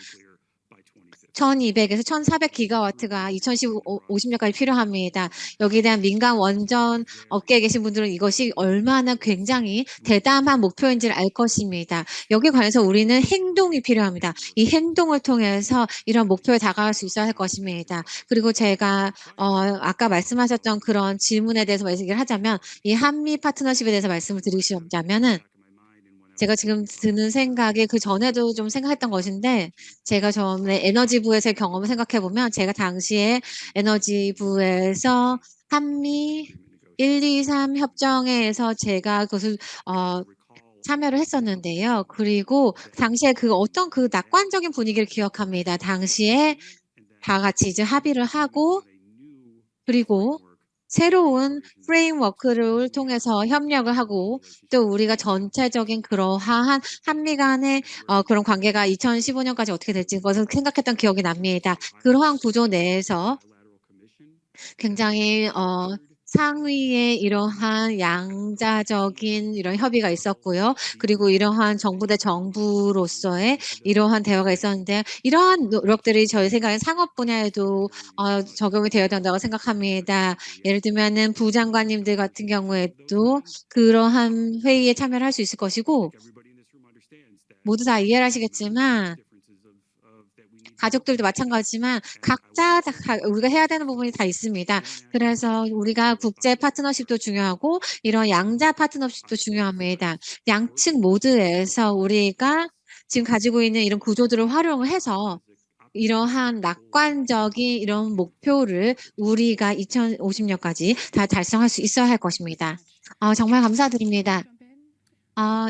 1200에서 1400기가와트가 2050년까지 필요합니다. 여기에 대한 민간 원전 업계에 계신 분들은 이것이 얼마나 굉장히 대담한 목표인지를 알 것입니다. 여기에 관해서 우리는 행동이 필요합니다. 이 행동을 통해서 이런 목표에 다가갈 수 있어야 할 것입니다. 그리고 제가 아까 말씀하셨던 그런 질문에 대해서 얘기를 하자면 이 한미 파트너십에 대해서 말씀을 드리자면은 제가 지금 드는 생각이 그전에도 좀 생각했던 것인데 제가 전에 에너지부에서의 경험을 생각해 보면 제가 당시에 에너지부에서 한미 1, 2, 3 협정회에서 제가 그것을 참여를 했었는데요. 그리고 당시에 어떤 낙관적인 분위기를 기억합니다. 당시에 다 같이 이제 합의를 하고 그리고 새로운 프레임워크를 통해서 협력을 하고 또 우리가 전체적인 그러한 한미 간의 그런 관계가 2015년까지 어떻게 될지 그것을 생각했던 기억이 납니다. 그러한 구조 내에서 굉장히 상위의 이러한 양자적인 이런 협의가 있었고요. 그리고 이러한 정부 대 정부로서의 이러한 대화가 있었는데 이러한 노력들이 저희 생각엔 상업 분야에도 적용이 되어야 된다고 생각합니다. 예를 들면은 부장관님들 같은 경우에도 그러한 회의에 참여를 할 수 있을 것이고 모두 다 이해를 하시겠지만 가족들도 마찬가지지만 각자 우리가 해야 되는 부분이 다 있습니다. 그래서 우리가 국제 파트너십도 중요하고 이런 양자 파트너십도 중요합니다. 양측 모두에서 우리가 지금 가지고 있는 이런 구조들을 활용을 해서 이러한 낙관적인 이런 목표를 우리가 2050년까지 다 달성할 수 있어야 할 것입니다. 정말 감사드립니다.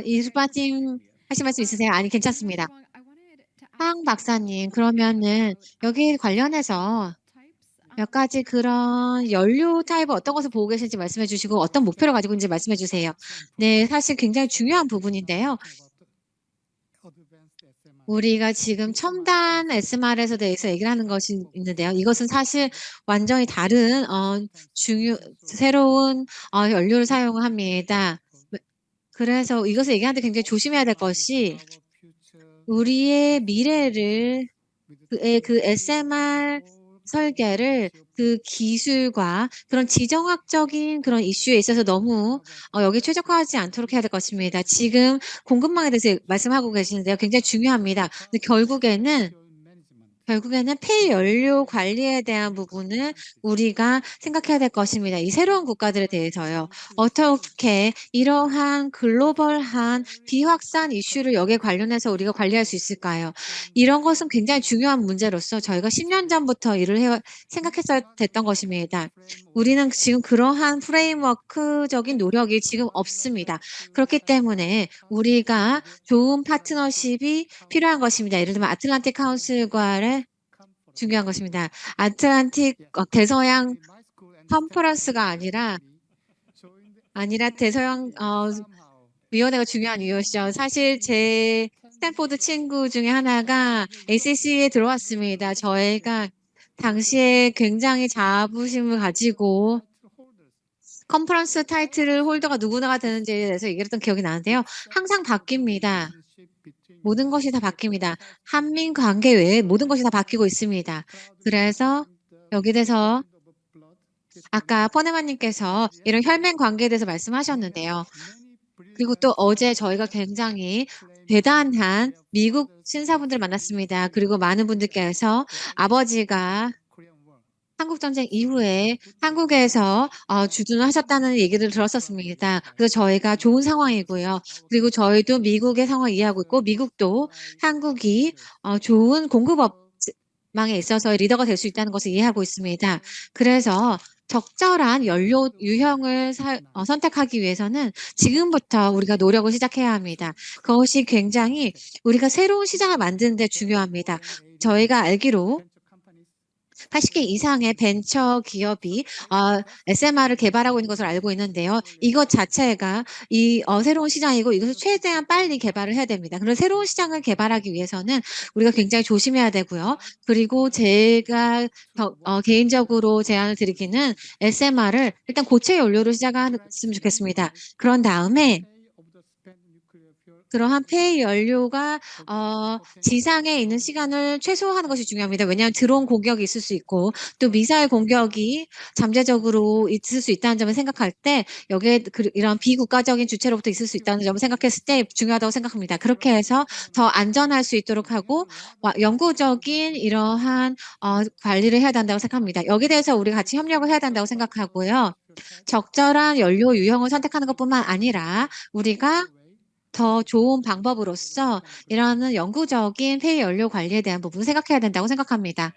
이수바팀 하실 말씀 있으세요? 아니 괜찮습니다. 황 박사님, 그러면은 여기 관련해서 몇 가지 그런 연료 타입을 어떤 것을 보고 계신지 말씀해 주시고 어떤 목표를 가지고 있는지 말씀해 주세요. 네, 사실 굉장히 중요한 부분인데요. 우리가 지금 첨단 SMR에 대해서 얘기를 하는 것이 있는데요. 이것은 사실 완전히 다른 새로운 연료를 사용을 합니다. 그래서 이것을 얘기하는데 굉장히 조심해야 될 것이 우리의 미래를 그 SMR 설계를 그 기술과 그런 지정학적인 그런 이슈에 있어서 너무 여기에 최적화하지 않도록 해야 될 것입니다. 지금 공급망에 대해서 말씀하고 계시는데요. 굉장히 중요합니다. 근데 결국에는 결국에는 폐연료 관리에 대한 부분을 우리가 생각해야 될 것입니다. 이 새로운 국가들에 대해서요. 어떻게 이러한 글로벌한 비확산 이슈를 여기에 관련해서 우리가 관리할 수 있을까요? 이런 것은 굉장히 중요한 문제로서 저희가 10년 전부터 생각했어야 됐던 것입니다. 우리는 지금 그러한 프레임워크적인 노력이 지금 없습니다. 그렇기 때문에 우리가 좋은 파트너십이 필요한 것입니다. 예를 들면 아틀란틱 카운슬과의 중요한 것입니다. 아틀란틱 대서양 컨퍼런스가 아니라 대서양 위원회가 중요한 이유시죠. 사실 제 스탠포드 친구 중에 하나가 ACC에 들어왔습니다. 저희가 당시에 굉장히 자부심을 가지고 컨퍼런스 타이틀 홀더가 누구나가 되는지에 대해서 얘기했던 기억이 나는데요. 항상 바뀝니다. 모든 것이 다 바뀝니다. 한민 관계 외에 모든 것이 다 바뀌고 있습니다. 그래서 여기 대해서 아까 퍼네마님께서 이런 혈맹 관계에 대해서 말씀하셨는데요. 그리고 또 어제 저희가 굉장히 대단한 미국 신사분들 만났습니다. 그리고 많은 분들께서 아버지가 한국전쟁 이후에 한국에서 주둔하셨다는 얘기를 들었었습니다. 그래서 저희가 좋은 상황이고요. 그리고 저희도 미국의 상황을 이해하고 있고 미국도 한국이 좋은 공급망에 있어서 리더가 될 수 있다는 것을 이해하고 있습니다. 그래서 적절한 연료 유형을 선택하기 위해서는 지금부터 우리가 노력을 시작해야 합니다. 그것이 굉장히 우리가 새로운 시장을 만드는 데 중요합니다. 저희가 알기로 80개 이상의 벤처 기업이 SMR을 개발하고 있는 것을 알고 있는데요. 이것 자체가 이 새로운 시장이고 이것을 최대한 빨리 개발을 해야 됩니다. 그런 새로운 시장을 개발하기 위해서는 우리가 굉장히 조심해야 되고요. 그리고 제가 개인적으로 제안을 드리기는 SMR을 일단 고체 연료로 시작했으면 좋겠습니다. 그런 다음에 그러한 폐연료가 지상에 있는 시간을 최소화하는 것이 중요합니다. 왜냐하면 드론 공격이 있을 수 있고 또 미사일 공격이 잠재적으로 있을 수 있다는 점을 생각할 때 여기에 이런 비국가적인 주체로부터 있을 수 있다는 점을 생각했을 때 중요하다고 생각합니다. 그렇게 해서 더 안전할 수 있도록 하고 영구적인 이러한 관리를 해야 된다고 생각합니다. 여기에 대해서 우리가 같이 협력을 해야 된다고 생각하고요. 적절한 연료 유형을 선택하는 것뿐만 아니라 우리가 더 좋은 방법으로서 이러한 영구적인 폐 연료 관리에 대한 부분을 생각해야 된다고 생각합니다.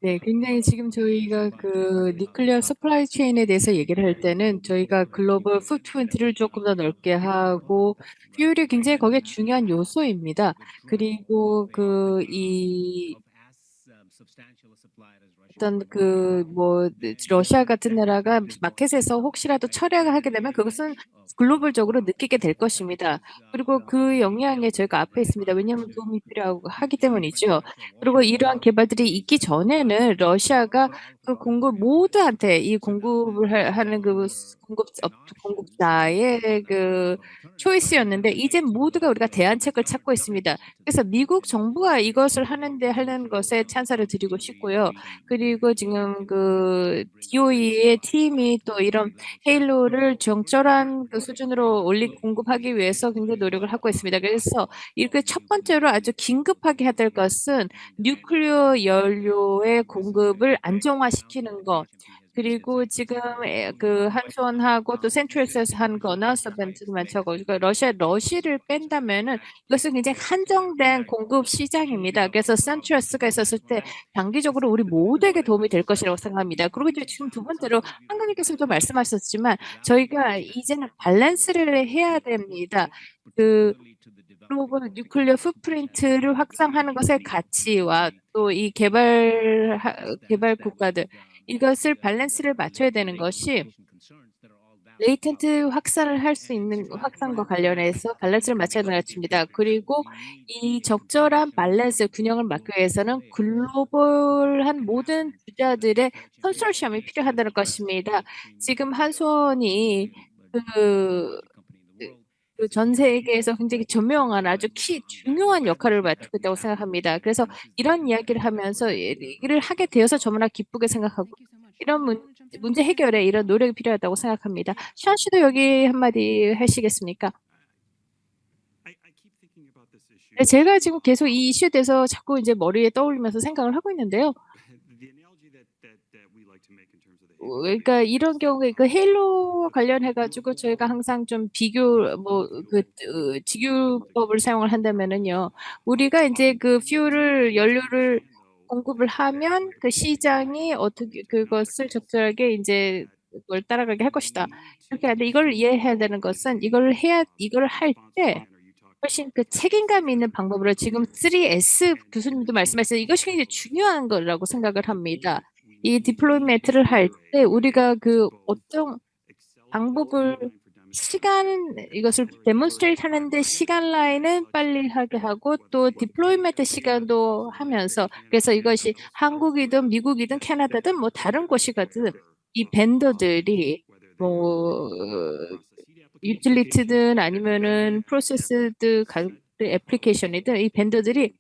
네, 굉장히 지금 저희가 그 뉴클리어 서플라이 체인에 대해서 얘기를 할 때는 저희가 글로벌 풋프린트를 조금 더 넓게 하고 퓨얼이 굉장히 거기에 중요한 요소입니다. 그리고 어떤 러시아 같은 나라가 마켓에서 혹시라도 철회가 하게 되면 그것은 글로벌적으로 느끼게 될 것입니다. 그리고 그 영향에 저희가 앞에 있습니다. 왜냐하면 도움이 필요하기 때문이죠. 그리고 이러한 개발들이 있기 전에는 러시아가 그 모두한테 이 공급을 하는 그 공급자의 그 초이스였는데 이제 모두가 우리가 대안책을 찾고 있습니다. 그래서 미국 정부가 이것을 하는 것에 찬사를 드리고 싶고요. 그리고 지금 그 DOE의 팀이 또 이런 헤일로를 적절한 그 수준으로 공급하기 위해서 굉장히 노력을 하고 있습니다. 그래서 이렇게 첫 번째로 아주 긴급하게 해야 될 것은 뉴클리어 연료의 공급을 안정화시키는 것. 그리고 지금 그 한수원하고 또 센트럴스에서 한 거나 서벤트도 많다고 그러니까 러시를 뺀다면은 이것은 굉장히 한정된 공급 시장입니다. 그래서 센트럴스가 있었을 때 장기적으로 우리 모두에게 도움이 될 것이라고 생각합니다. 그리고 이제 지금 두 번째로 한국님께서도 말씀하셨지만 저희가 이제는 밸런스를 해야 됩니다. 그 글로벌 뉴클리어 풋프린트를 확산하는 것의 가치와 또 이 개발 국가들 이것을 밸런스를 맞춰야 되는 것이 레이텐트 확산을 할 수 있는 확산과 관련해서 밸런스를 맞춰야 되는 것입니다. 그리고 이 적절한 밸런스 균형을 맞기 위해서는 글로벌한 모든 주자들의 컨소시엄이 필요하다는 것입니다. 지금 한수원이 전 세계에서 굉장히 저명한 아주 중요한 역할을 맡고 있다고 생각합니다. 그래서 이런 이야기를 하면서 얘기를 하게 되어서 저무나 기쁘게 생각하고 이런 문제 해결에 이런 노력이 필요하다고 생각합니다. 션 씨도 여기 한마디 하시겠습니까? 제가 지금 계속 이 이슈에 대해서 자꾸 이제 머리에 떠올리면서 생각을 하고 있는데요. 그러니까 이런 경우에 그 헤일로와 관련해 가지고 저희가 항상 좀 직유법을 사용을 한다면은요. 우리가 인제 그 퓨얼을 연료를 공급을 하면 그 시장이 어떻게 그것을 적절하게 인제 그걸 따라가게 할 것이다. 이렇게 하는데 이걸 이해해야 되는 것은 이걸 할 때 훨씬 그 책임감 있는 방법으로 지금 3S 교수님도 말씀하셨어요. 이것이 굉장히 중요한 거라고 생각을 합니다. 이 디플로이먼트를 할 때 우리가 그 어떤 방법을 이것을 데몬스트레이트 하는데 시간 라인은 빨리 하게 하고 또 디플로이먼트 시간도 하면서 그래서 이것이 한국이든 미국이든 캐나다든 뭐 다른 곳이거든 이 벤더들이 뭐 유틸리티든 아니면은 프로세스드 애플리케이션이든 이 벤더들이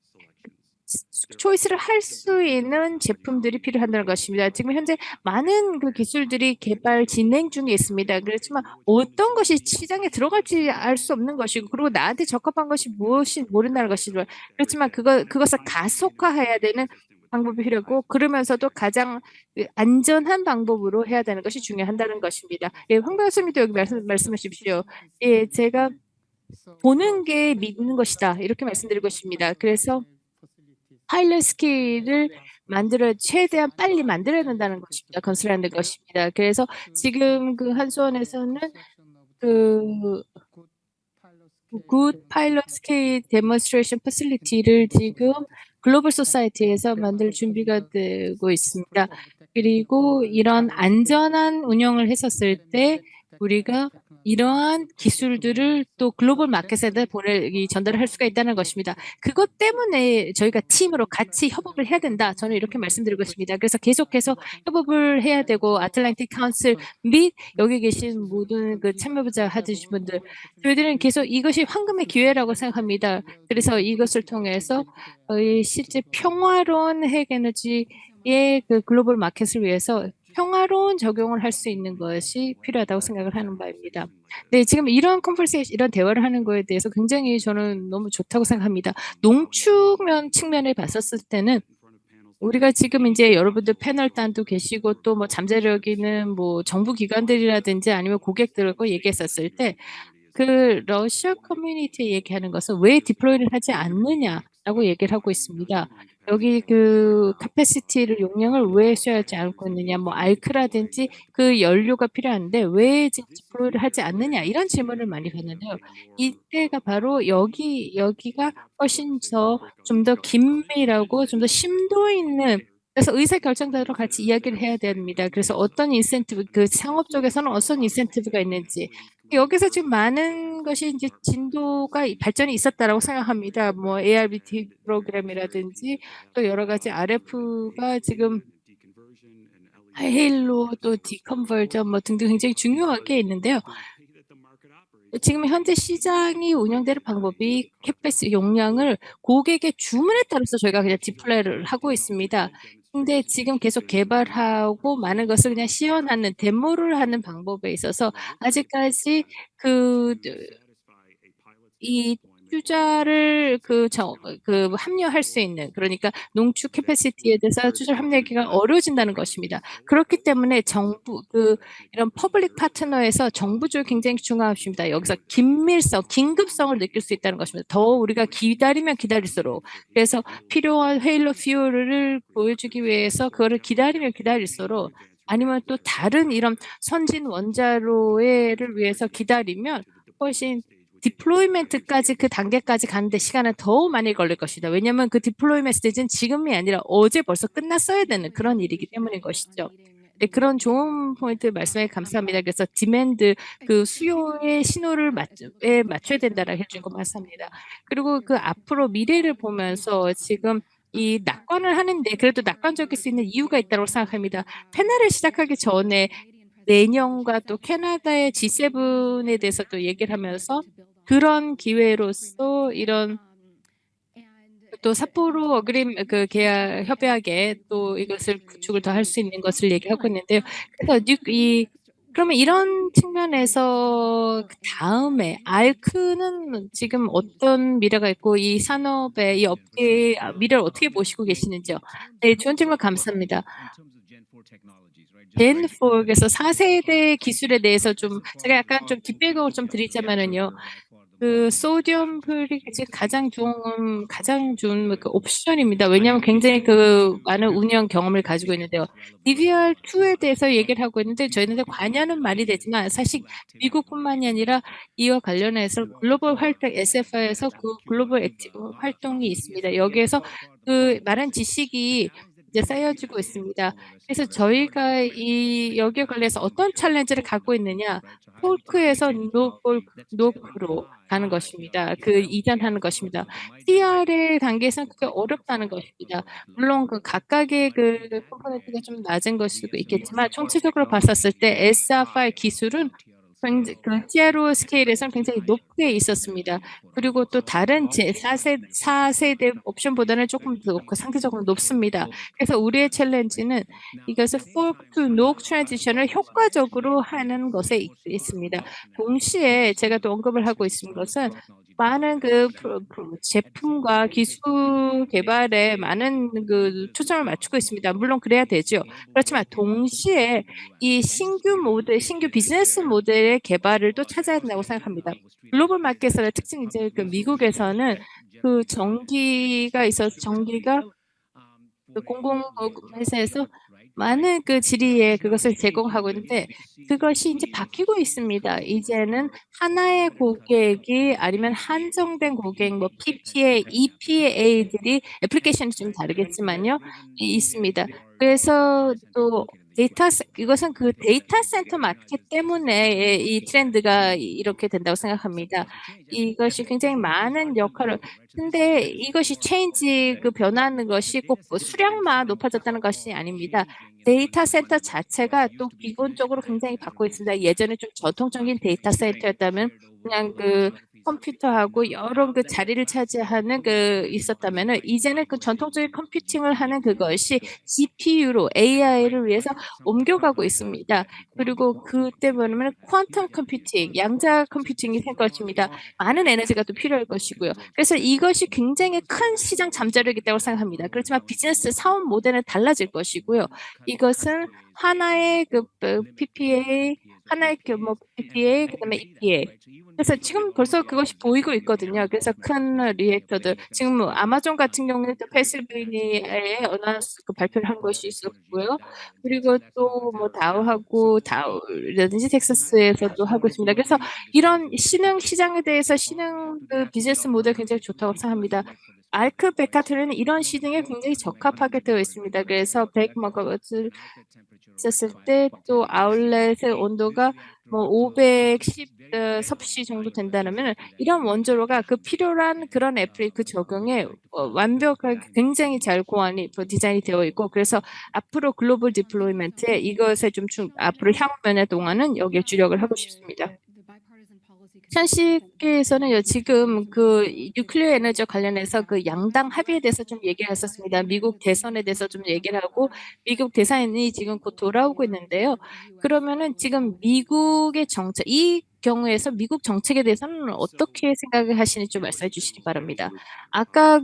초이스를 할 수 있는 제품들이 필요하다는 것입니다. 지금 현재 많은 그 기술들이 개발 진행 중에 있습니다. 그렇지만 어떤 것이 시장에 들어갈지 알 수 없는 것이고 그리고 나한테 적합한 것이 무엇인지 모른다는 것이죠. 그렇지만 그것을 가속화해야 되는 방법이 필요하고 그러면서도 가장 그 안전한 방법으로 해야 되는 것이 중요하다는 것입니다. 예, 황 교수님도 여기 말씀해 주십시오. 예, 제가 보는 게 믿는 것이다. 이렇게 말씀드리고 싶습니다. 그래서 파일럿 스케일을 최대한 빨리 만들어야 된다는 것입니다. 건설해야 되는 것입니다. 그래서 지금 그 한수원에서는 그 굿 파일럿 스케일 데몬스트레이션 패실리티를 지금 글로벌 소사이티에서 만들 준비가 되고 있습니다. 그리고 이런 안전한 운영을 했었을 때 우리가 이러한 기술들을 또 글로벌 마켓에 전달을 할 수가 있다는 것입니다. 그것 때문에 저희가 팀으로 같이 협업을 해야 된다. 저는 이렇게 말씀드리고 있습니다. 그래서 계속해서 협업을 해야 되고 아틀란틱 카운슬 및 여기 계신 모든 그 참여자 하시는 분들 저희들은 계속 이것이 황금의 기회라고 생각합니다. 그래서 이것을 통해서 실제 평화로운 핵에너지의 그 글로벌 마켓을 위해서 평화로운 적용을 할 수 있는 것이 필요하다고 생각을 하는 바입니다. 네, 지금 이런 이런 대화를 하는 거에 대해서 굉장히 저는 너무 좋다고 생각합니다. 농축면 측면에 봤었을 때는 우리가 지금 이제 여러분들 패널단도 계시고 또 뭐 잠재력 있는 뭐 정부 기관들이라든지 아니면 고객들과 얘기했었을 때 그 러시아 커뮤니티에 얘기하는 것은 왜 디플로이를 하지 않느냐라고 얘기를 하고 있습니다. 여기 그 캐패시티를 용량을 왜 써야지 않고 있느냐, 뭐 알크라든지 그 연료가 필요한데 왜 지금 디플로이를 하지 않느냐 이런 질문을 많이 받는데요. 이때가 바로 여기가 훨씬 좀 더 긴밀하고 좀 더 심도 있는 그래서 의사결정자로 같이 이야기를 해야 됩니다. 그래서 어떤 인센티브, 그 상업 쪽에서는 어떤 인센티브가 있는지 여기서 지금 많은 것이 이제 발전이 있었다라고 생각합니다. 뭐 ARBT 프로그램이라든지 또 여러 가지 RF가 지금 헤일로 또 디컨버전 뭐 등등 굉장히 중요하게 있는데요. 지금 현재 시장이 운영되는 방법이 캐패시티 용량을 고객의 주문에 따라서 저희가 그냥 디플레이를 하고 있습니다. 근데 지금 계속 개발하고 많은 것을 그냥 시연하는 데모를 하는 방법에 있어서 아직까지 이 투자를 합류할 수 있는 그러니까 농축 캐패시티에 대해서 투자를 합류하기가 어려워진다는 것입니다. 그렇기 때문에 이런 퍼블릭 파트너에서 정부 쪽이 굉장히 중요합니다. 여기서 긴급성을 느낄 수 있다는 것입니다. 더 우리가 기다리면 기다릴수록 그래서 필요한 헤일로 퓨얼을 보여주기 위해서 그거를 기다리면 기다릴수록 아니면 또 다른 이런 선진 원자로를 위해서 기다리면 훨씬 디플로이먼트까지 그 단계까지 가는데 시간은 더 많이 걸릴 것이다. 왜냐하면 그 디플로이먼트 스테이지는 지금이 아니라 어제 벌써 끝났어야 되는 그런 일이기 때문인 것이죠. 네, 그런 좋은 포인트 말씀에 감사합니다. 그래서 디맨드 그 수요의 신호를 맞춰야 된다라고 해준 거 맞습니다. 그리고 그 앞으로 미래를 보면서 지금 이 낙관을 하는데 그래도 낙관적일 수 있는 이유가 있다고 생각합니다. 패널을 시작하기 전에 내년과 또 캐나다의 G7에 대해서 또 얘기를 하면서 그런 기회로서 이런 또 삿포로 계약 협약에 또 이것을 구축을 더 할 수 있는 것을 얘기하고 있는데요. 그래서 그러면 이런 측면에서 그 다음에 알크는 지금 어떤 미래가 있고 이 산업의 이 업계의 미래를 어떻게 보시고 계시는지요? 네, 좋은 질문 감사합니다. 젠 4에서 4세대 기술에 대해서 좀 제가 약간 좀 뒷배경을 좀 드리자면은요. 그 소디움 프리즈 가장 좋은 그 옵션입니다. 왜냐하면 굉장히 그 많은 운영 경험을 가지고 있는데요. DDR2에 대해서 얘기를 하고 있는데 저희는 관여는 말이 되지만 사실 미국뿐만이 아니라 이와 관련해서 글로벌 활동 SFI에서 그 글로벌 액티브 활동이 있습니다. 여기에서 그 많은 지식이 이제 쌓여지고 있습니다. 그래서 저희가 여기에 관련해서 어떤 챌린지를 갖고 있느냐, 폴크에서 노크로 가는 것입니다. 그 이전하는 것입니다. CR의 단계에서는 그게 어렵다는 것입니다. 물론 그 각각의 그 컴포넌트가 좀 낮은 것일 수도 있겠지만 총체적으로 봤었을 때 SR5 기술은 그 TRO 스케일에서는 굉장히 높게 있었습니다. 그리고 또 다른 제4세대 옵션보다는 조금 더 높고 상대적으로 높습니다. 그래서 우리의 챌린지는 이것을 fork to NOC 트랜지션을 효과적으로 하는 것에 있습니다. 동시에 제가 또 언급을 하고 있는 것은 많은 그 제품과 기술 개발에 많은 그 초점을 맞추고 있습니다. 물론 그래야 되죠. 그렇지만 동시에 이 신규 비즈니스 모델의 개발을 또 찾아야 된다고 생각합니다. 글로벌 마켓의 특징이 이제 그 미국에서는 그 전기가 그 공공회사에서 많은 그 질의에 그것을 제공하고 있는데 그것이 이제 바뀌고 있습니다. 이제는 하나의 고객이 아니면 한정된 고객, 뭐 PPA, EPA들이 애플리케이션이 좀 다르겠지만요, 있습니다. 그래서 또 이것은 그 데이터 센터 마켓 때문에 이 트렌드가 이렇게 된다고 생각합니다. 이것이 굉장히 많은 역할을 근데 이것이 그 변하는 것이 꼭뭐 수량만 높아졌다는 것이 아닙니다. 데이터 센터 자체가 또 기본적으로 굉장히 바뀌고 있습니다. 예전에 좀 전통적인 데이터 센터였다면 그냥 그 컴퓨터하고 여러 그 자리를 차지하는 있었다면은 이제는 그 전통적인 컴퓨팅을 하는 그것이 GPU로 AI를 위해서 옮겨가고 있습니다. 그리고 그때 보면 퀀텀 컴퓨팅, 양자 컴퓨팅이 될 것입니다. 많은 에너지가 또 필요할 것이고요. 그래서 이것이 굉장히 큰 시장 잠재력이 있다고 생각합니다. 그렇지만 비즈니스 사업 모델은 달라질 것이고요. 이것은 하나의 PPA, 하나의 규모 PPA, 그다음에 EPA. 그래서 지금 벌써 그것이 보이고 있거든요. 그래서 큰 리액터들 지금 뭐 아마존 같은 경우에는 펜실베이니아에 어나운스 발표를 한 것이 있었고요. 그리고 또 뭐 다우라든지 텍사스에서도 하고 있습니다. 그래서 이런 신흥 시장에 대해서 신흥 그 비즈니스 모델 굉장히 좋다고 생각합니다. 알크 베카트는 이런 시등에 굉장히 적합하게 되어 있습니다. 그래서 100메가와트 있었을 때 또 아울렛의 온도가 뭐 510 섭씨 정도 된다면 이런 원재료가 그 필요한 그런 애플이 그 적용에 완벽하게 굉장히 잘 디자인이 되어 있고 그래서 앞으로 글로벌 디플로이먼트에 이것에 좀 앞으로 향후 몇 년 동안은 여기에 주력을 하고 싶습니다. 현실계에서는 지금 그 뉴클리어 에너지와 관련해서 그 양당 합의에 대해서 좀 얘기를 했었습니다. 미국 대선에 대해서 좀 얘기를 하고 미국 대선이 지금 곧 돌아오고 있는데요. 그러면은 지금 미국의 정책, 이 경우에서 미국 정책에 대해서는 어떻게 생각을 하시는지 좀 말씀해 주시기 바랍니다. 아까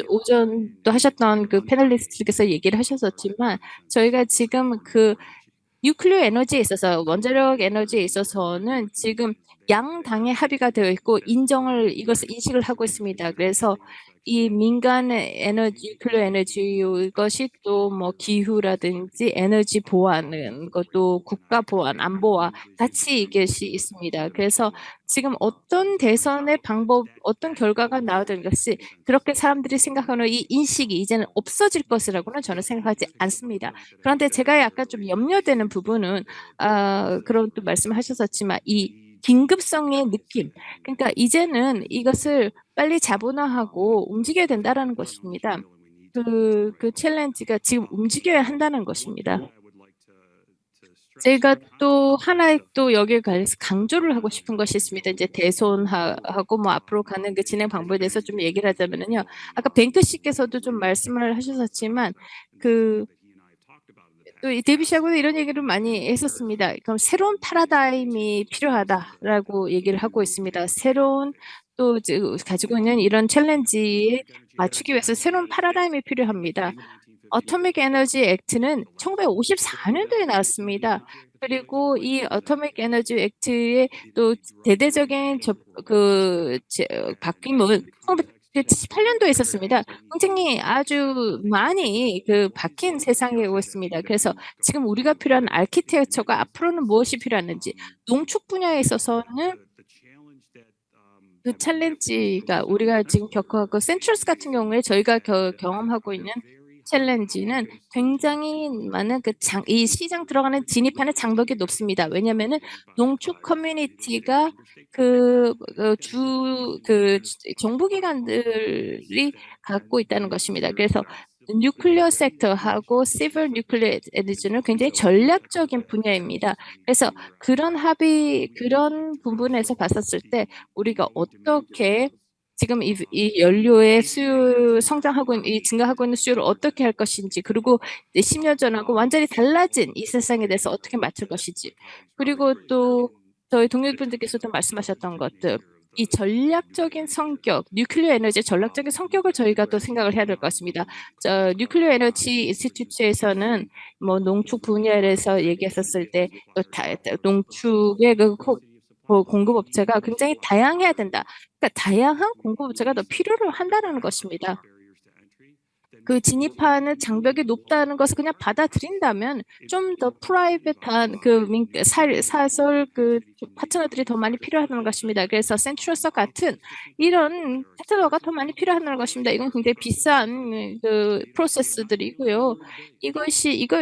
오전도 하셨던 그 패널리스트께서 얘기를 하셨었지만 저희가 지금 그 뉴클리어 에너지에 있어서 원자력 에너지에 있어서는 지금 양당의 합의가 되어 있고 이것을 인식을 하고 있습니다. 그래서 이 민간의 뉴클리어 에너지 이것이 또 뭐 기후라든지 에너지 보안은 것도 국가 보안, 안보와 같이 이것이 있습니다. 그래서 지금 어떤 대선의 어떤 결과가 나오든 것이 그렇게 사람들이 생각하는 이 인식이 이제는 없어질 것이라고는 저는 생각하지 않습니다. 그런데 제가 약간 좀 염려되는 부분은 그런 또 말씀하셨었지만 이 긴급성의 느낌. 그러니까 이제는 이것을 빨리 자본화하고 움직여야 된다라는 것입니다. 그 챌린지가 지금 움직여야 한다는 것입니다. 제가 또 하나의 또 여기에 관해서 강조를 하고 싶은 것이 있습니다. 이제 대선하고 뭐 앞으로 가는 그 진행 방법에 대해서 좀 얘기를 하자면요. 아까 뱅크 씨께서도 좀 말씀을 하셨었지만 또 이 데이비 샤고도 이런 얘기를 많이 했었습니다. 그럼 새로운 패러다임이 필요하다라고 얘기를 하고 있습니다. 새로운 또 가지고 있는 이런 챌린지에 맞추기 위해서 새로운 패러다임이 필요합니다. 어토믹 에너지 액트는 1954년도에 나왔습니다. 그리고 이 어토믹 에너지 액트의 또 대대적인 바뀜은 1978년도에 있었습니다. 굉장히 아주 많이 바뀐 세상에 오고 있습니다. 그래서 지금 우리가 필요한 아키텍처가 앞으로는 무엇이 필요한지, 농축 분야에 있어서는 그 챌린지가 우리가 지금 겪어가고 센트럴스 같은 경우에 저희가 경험하고 있는 챌린지는 굉장히 많은 이 시장 들어가는 진입하는 장벽이 높습니다. 왜냐하면은 농축 커뮤니티가 정부기관들이 갖고 있다는 것입니다. 그래서 뉴클리어 섹터하고 시빌 뉴클리어 에너지는 굉장히 전략적인 분야입니다. 그래서 그런 그런 부분에서 봤었을 때 우리가 어떻게 지금 이 연료의 증가하고 있는 수요를 어떻게 할 것인지, 그리고 이제 10년 전하고 완전히 달라진 이 세상에 대해서 어떻게 맞출 것인지, 그리고 또 저희 동료분들께서도 말씀하셨던 것들, 이 전략적인 성격, 뉴클리어 에너지의 전략적인 성격을 저희가 또 생각을 해야 될 것 같습니다. 뉴클리어 에너지 인스티튜트에서는 뭐 농축 분야에서 얘기했었을 때 농축의 공급업체가 굉장히 다양해야 된다. 그러니까 다양한 공급업체가 더 필요로 한다는 것입니다. 그 진입하는 장벽이 높다는 것을 그냥 받아들인다면 좀 더 프라이빗한 사설 파트너들이 더 많이 필요하다는 것입니다. 그래서 센트럴스 같은 이런 파트너가 더 많이 필요하다는 것입니다. 이건 굉장히 비싼 프로세스들이고요. 이거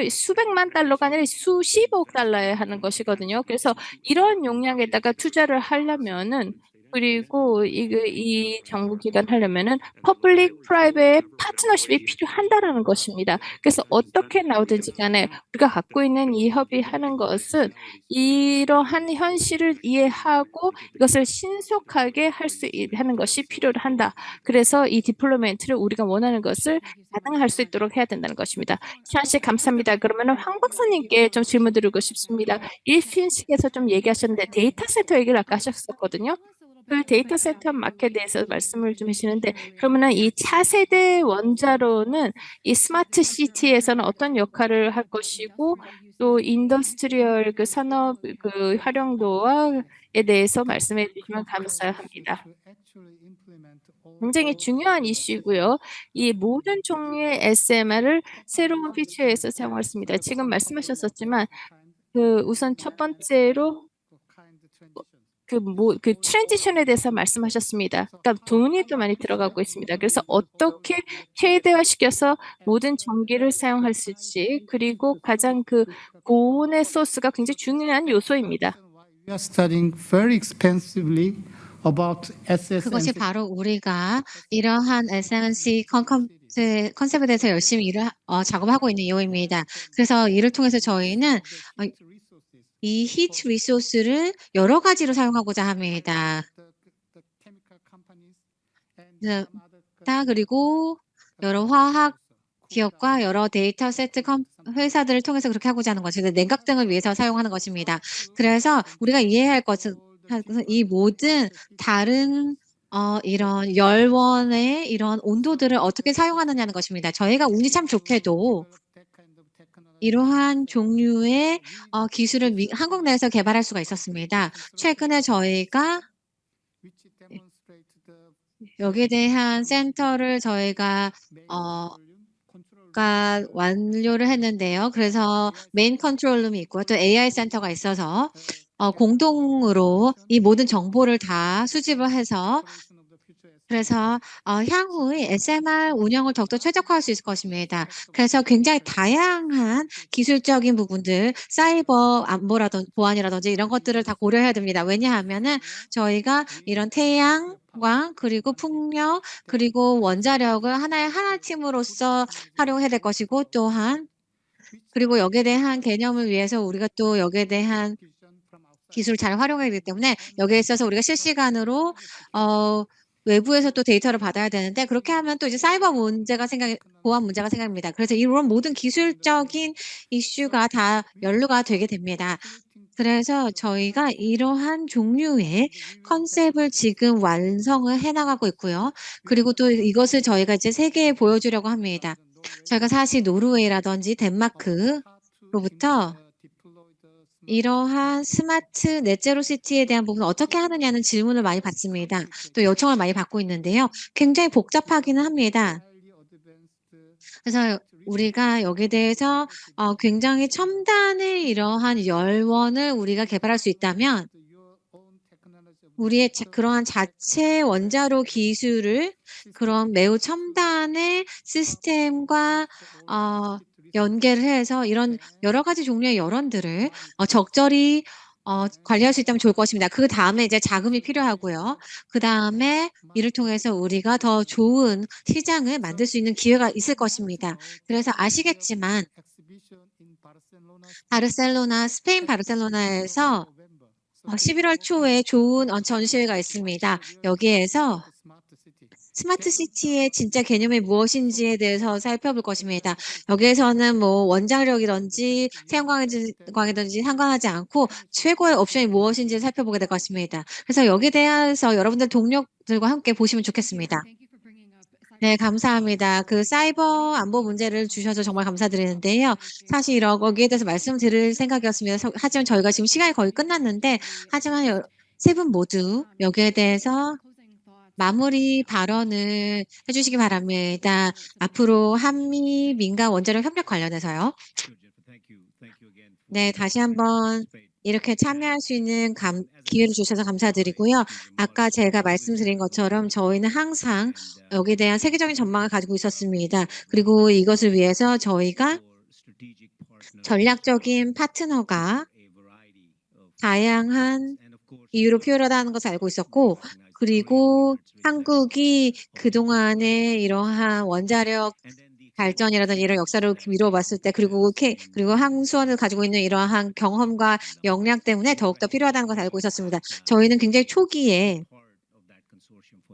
수백만 달러가 아니라 수십억 달러에 하는 것이거든요. 그래서 이런 용량에다가 투자를 하려면은, 그리고 이 정부기관 하려면은 퍼블릭 프라이빗 파트너십이 필요한다라는 것입니다. 그래서 어떻게 나오든지 간에 우리가 갖고 있는 이 협의하는 것은 이러한 현실을 이해하고 이것을 신속하게 하는 것이 필요한다. 그래서 이 디플로멘트를 우리가 원하는 것을 가능할 수 있도록 해야 된다는 것입니다. 시원 씨 감사합니다. 그러면은 황 박사님께 좀 질문 드리고 싶습니다. 일fin식에서 좀 얘기하셨는데 데이터 센터 얘기를 아까 하셨었거든요. 그 데이터 센터 마켓에 대해서 말씀을 좀 해주시는데, 그러면은 이 차세대 원자로는 이 스마트 시티에서는 어떤 역할을 할 것이고, 또 인더스트리얼 산업 활용도에 대해서 말씀해 주시면 감사합니다. 굉장히 중요한 이슈고요. 이 모든 종류의 SMR을 새로운 피처에서 사용했습니다. 지금 말씀하셨었지만 우선 첫 번째로 트랜지션에 대해서 말씀하셨습니다. 그러니까 돈이 또 많이 들어가고 있습니다. 그래서 어떻게 최대화시켜서 모든 전기를 사용할 수 있지, 그리고 가장 고온의 소스가 굉장히 중요한 요소입니다. We are studying very extensively about 그것이 SSMC. 바로 우리가 이러한 SMC 컨셉에 대해서 열심히 작업하고 있는 이유입니다. 그래서 이를 통해서 저희는 이 히트 리소스를 여러 가지로 사용하고자 합니다. 그리고 여러 화학 기업과 여러 데이터 세트 회사들을 통해서 그렇게 하고자 하는 것이 냉각 등을 위해서 사용하는 것입니다. 그래서 우리가 이해해야 할 것은 이 모든 다른 이런 열원의 이런 온도들을 어떻게 사용하느냐는 것입니다. 저희가 운이 참 좋게도 이러한 종류의 기술을 한국 내에서 개발할 수가 있었습니다. 최근에 저희가 여기에 대한 센터를 저희가 완료를 했는데요. 그래서 메인 컨트롤룸이 있고요. 또 AI 센터가 있어서 공동으로 이 모든 정보를 다 수집을 해서, 그래서 향후의 SMR 운영을 더욱더 최적화할 수 있을 것입니다. 그래서 굉장히 다양한 기술적인 부분들, 사이버 보안이라든지 이런 것들을 다 고려해야 됩니다. 왜냐하면은 저희가 이런 태양광, 그리고 풍력, 그리고 원자력을 하나의 팀으로서 활용해야 될 것이고, 또한 그리고 여기에 대한 개념을 위해서 우리가 또 여기에 대한 기술을 잘 활용해야 되기 때문에 여기에 있어서 우리가 실시간으로 외부에서 또 데이터를 받아야 되는데 그렇게 하면 또 이제 사이버 문제가 보안 문제가 생깁니다. 그래서 이런 모든 기술적인 이슈가 다 연루가 되게 됩니다. 그래서 저희가 이러한 종류의 컨셉을 지금 완성을 해 나가고 있고요. 그리고 또 이것을 저희가 이제 세계에 보여주려고 합니다. 저희가 사실 노르웨이라든지 덴마크로부터 이러한 스마트 넷제로 시티에 대한 부분을 어떻게 하느냐는 질문을 많이 받습니다. 또 요청을 많이 받고 있는데요. 굉장히 복잡하기는 합니다. 그래서 우리가 여기에 대해서 굉장히 첨단의 이러한 열원을 우리가 개발할 수 있다면 우리의 그러한 자체 원자로 기술을 그런 매우 첨단의 시스템과 연계를 해서 이런 여러 가지 종류의 열원들을 적절히 관리할 수 있다면 좋을 것입니다. 그다음에 이제 자금이 필요하고요. 그다음에 이를 통해서 우리가 더 좋은 시장을 만들 수 있는 기회가 있을 것입니다. 그래서 아시겠지만 스페인 바르셀로나에서 11월 초에 좋은 전시회가 있습니다. 여기에서 스마트 시티의 진짜 개념이 무엇인지에 대해서 살펴볼 것입니다. 여기에서는 뭐 원자력이든지 태양광이든지 상관하지 않고 최고의 옵션이 무엇인지를 살펴보게 될 것입니다. 그래서 여기에 대해서 여러분들 동료들과 함께 보시면 좋겠습니다. 네, 감사합니다. 그 사이버 안보 문제를 주셔서 정말 감사드리는데요. 사실 거기에 대해서 말씀드릴 생각이었습니다. 하지만 저희가 지금 시간이 거의 끝났는데 하지만 세 분 모두 여기에 대해서 마무리 발언을 해주시기 바랍니다. 앞으로 한미 민간 원자력 협력 관련해서요. 네, 다시 한번 이렇게 참여할 수 있는 기회를 주셔서 감사드리고요. 아까 제가 말씀드린 것처럼 저희는 항상 여기에 대한 세계적인 전망을 가지고 있었습니다. 그리고 이것을 위해서 저희가 전략적인 파트너가 다양한 이유로 필요하다는 것을 알고 있었고 그리고 한국이 그동안의 이러한 원자력 발전이라든지 이런 역사를 미뤄봤을 때 그리고 항수원을 가지고 있는 이러한 경험과 역량 때문에 더욱더 필요하다는 것을 알고 있었습니다. 저희는 굉장히 초기에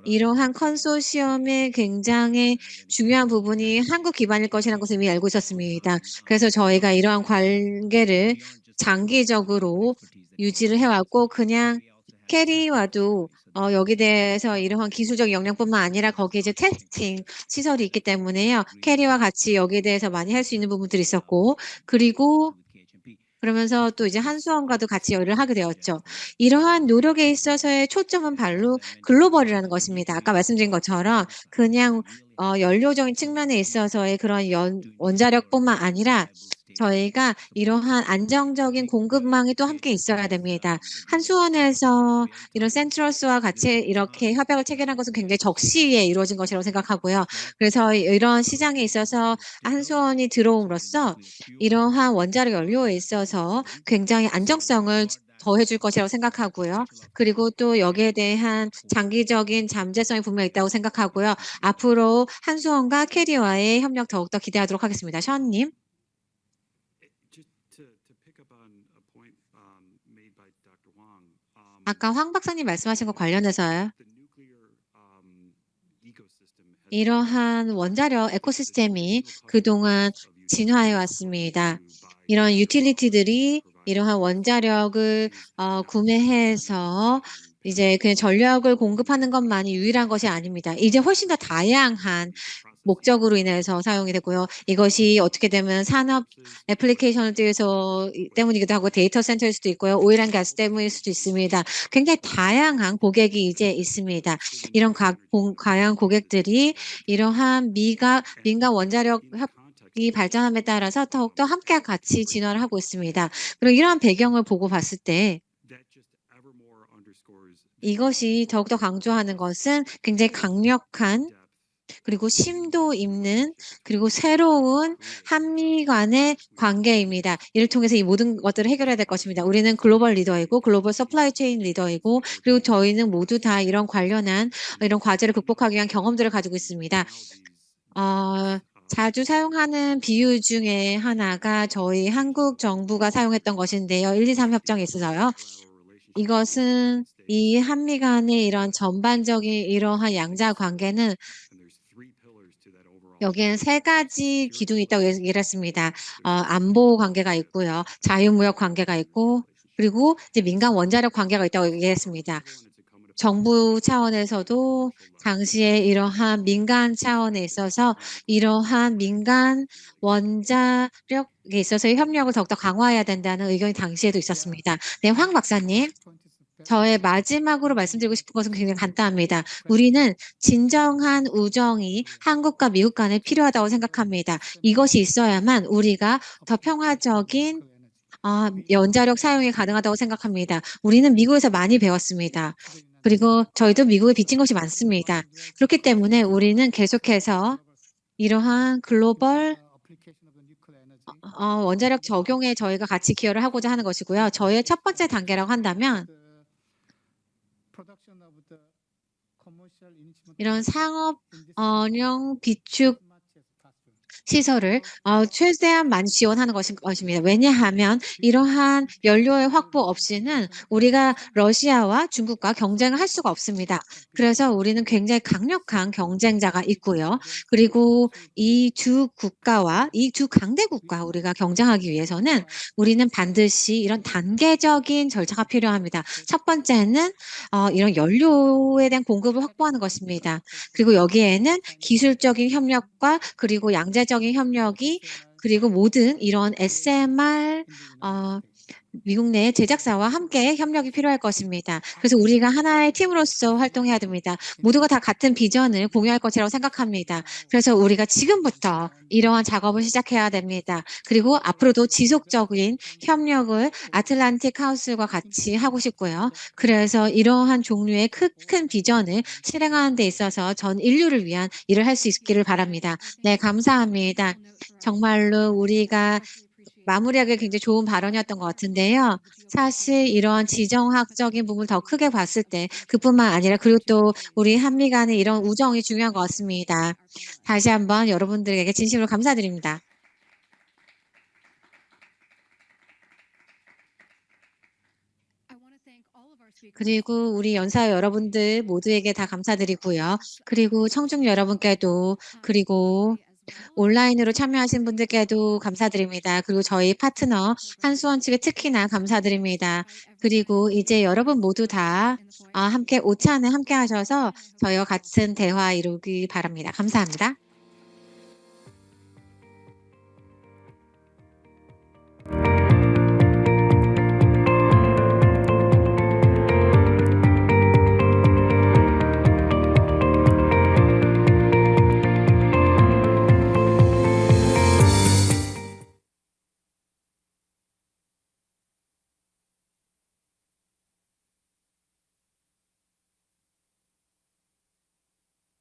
이러한 컨소시엄의 굉장히 중요한 부분이 한국 기반일 것이라는 것을 이미 알고 있었습니다. 그래서 저희가 이러한 관계를 장기적으로 유지를 해왔고 그냥 캐리와도 여기 대해서 이러한 기술적 역량뿐만 아니라 거기에 이제 테스팅 시설이 있기 때문에요. 캐리와 같이 여기에 대해서 많이 할 수 있는 부분들이 있었고 그리고 그러면서 또 이제 한수원과도 같이 일을 하게 되었죠. 이러한 노력에 있어서의 초점은 바로 글로벌이라는 것입니다. 아까 말씀드린 것처럼 그냥 연료적인 측면에 있어서의 그런 원자력뿐만 아니라 저희가 이러한 안정적인 공급망이 또 함께 있어야 됩니다. 한수원에서 이런 센트러스와 같이 이렇게 협약을 체결한 것은 굉장히 적시에 이루어진 것이라고 생각하고요. 그래서 이런 시장에 있어서 한수원이 들어옴으로써 이러한 원자력 연료에 있어서 굉장히 안정성을 더해줄 것이라고 생각하고요. 그리고 또 여기에 대한 장기적인 잠재성이 분명히 있다고 생각하고요. 앞으로 한수원과 캐리와의 협력 더욱더 기대하도록 하겠습니다. 션님. 아까 황 박사님 말씀하신 것 관련해서요. 이러한 원자력 에코시스템이 그동안 진화해 왔습니다. 이런 유틸리티들이 이러한 원자력을 구매해서 이제 그냥 전력을 공급하는 것만이 유일한 것이 아닙니다. 이제 훨씬 더 다양한 목적으로 인해서 사용이 되고요. 이것이 어떻게 되면 산업 애플리케이션을 때문이기도 하고 데이터 센터일 수도 있고요. 오일앤가스 때문일 수도 있습니다. 굉장히 다양한 고객이 이제 있습니다. 이런 다양한 고객들이 이러한 민간 원자력 이 발전함에 따라서 더욱더 함께 같이 진화를 하고 있습니다. 그리고 이러한 배경을 보고 봤을 때 이것이 더욱더 강조하는 것은 굉장히 강력한 그리고 심도 있는 그리고 새로운 한미 간의 관계입니다. 이를 통해서 이 모든 것들을 해결해야 될 것입니다. 우리는 글로벌 리더이고 글로벌 서플라이 체인 리더이고 그리고 저희는 모두 다 이런 관련한 이런 과제를 극복하기 위한 경험들을 가지고 있습니다. 자주 사용하는 비유 중에 하나가 저희 한국 정부가 사용했던 것인데요. 123 협정에 있어서요. 이것은 이 한미 간의 이런 전반적인 이러한 양자 관계는 여기에는 세 가지 기둥이 있다고 얘기를 했습니다. 안보 관계가 있고요. 자유무역 관계가 있고 그리고 이제 민간 원자력 관계가 있다고 얘기했습니다. 정부 차원에서도 당시에 이러한 민간 차원에 있어서 이러한 민간 원자력에 있어서의 협력을 더욱더 강화해야 된다는 의견이 당시에도 있었습니다. 네, 황 박사님. 저의 마지막으로 말씀드리고 싶은 것은 굉장히 간단합니다. 우리는 진정한 우정이 한국과 미국 간에 필요하다고 생각합니다. 이것이 있어야만 우리가 더 평화적인 원자력 사용이 가능하다고 생각합니다. 우리는 미국에서 많이 배웠습니다. 그리고 저희도 미국에 빚진 것이 많습니다. 그렇기 때문에 우리는 계속해서 이러한 글로벌 원자력 적용에 저희가 같이 기여를 하고자 하는 것이고요. 저희의 첫 번째 단계라고 한다면 이런 상업용 비축 시설을 최대한 많이 지원하는 것입니다. 왜냐하면 이러한 연료의 확보 없이는 우리가 러시아와 중국과 경쟁을 할 수가 없습니다. 그래서 우리는 굉장히 강력한 경쟁자가 있고요. 그리고 이 두 국가와 이 두 강대국과 우리가 경쟁하기 위해서는 우리는 반드시 이런 단계적인 절차가 필요합니다. 첫 번째는 이런 연료에 대한 공급을 확보하는 것입니다. 그리고 여기에는 기술적인 협력과 그리고 양자적인 협력이 그리고 모든 이런 SMR 미국 내 제작사와 함께 협력이 필요할 것입니다. 그래서 우리가 하나의 팀으로서 활동해야 됩니다. 모두가 다 같은 비전을 공유할 것이라고 생각합니다. 그래서 우리가 지금부터 이러한 작업을 시작해야 됩니다. 그리고 앞으로도 지속적인 협력을 아틀란틱 카운슬과 같이 하고 싶고요. 그래서 이러한 종류의 큰 비전을 실행하는 데 있어서 전 인류를 위한 일을 할 수 있기를 바랍니다. 네, 감사합니다. 정말로 우리가 마무리하기 굉장히 좋은 발언이었던 것 같은데요. 사실 이러한 지정학적인 부분을 더 크게 봤을 때 그뿐만 아니라 그리고 또 우리 한미 간의 이런 우정이 중요한 것 같습니다. 다시 한번 여러분들에게 진심으로 감사드립니다. 그리고 우리 연사 여러분들 모두에게 다 감사드리고요. 그리고 청중 여러분께도 그리고 온라인으로 참여하신 분들께도 감사드립니다. 그리고 저희 파트너 한수원 측에 특히나 감사드립니다. 그리고 이제 여러분 모두 다 함께 오찬에 함께 하셔서 저희와 같은 대화 이루기 바랍니다. 감사합니다.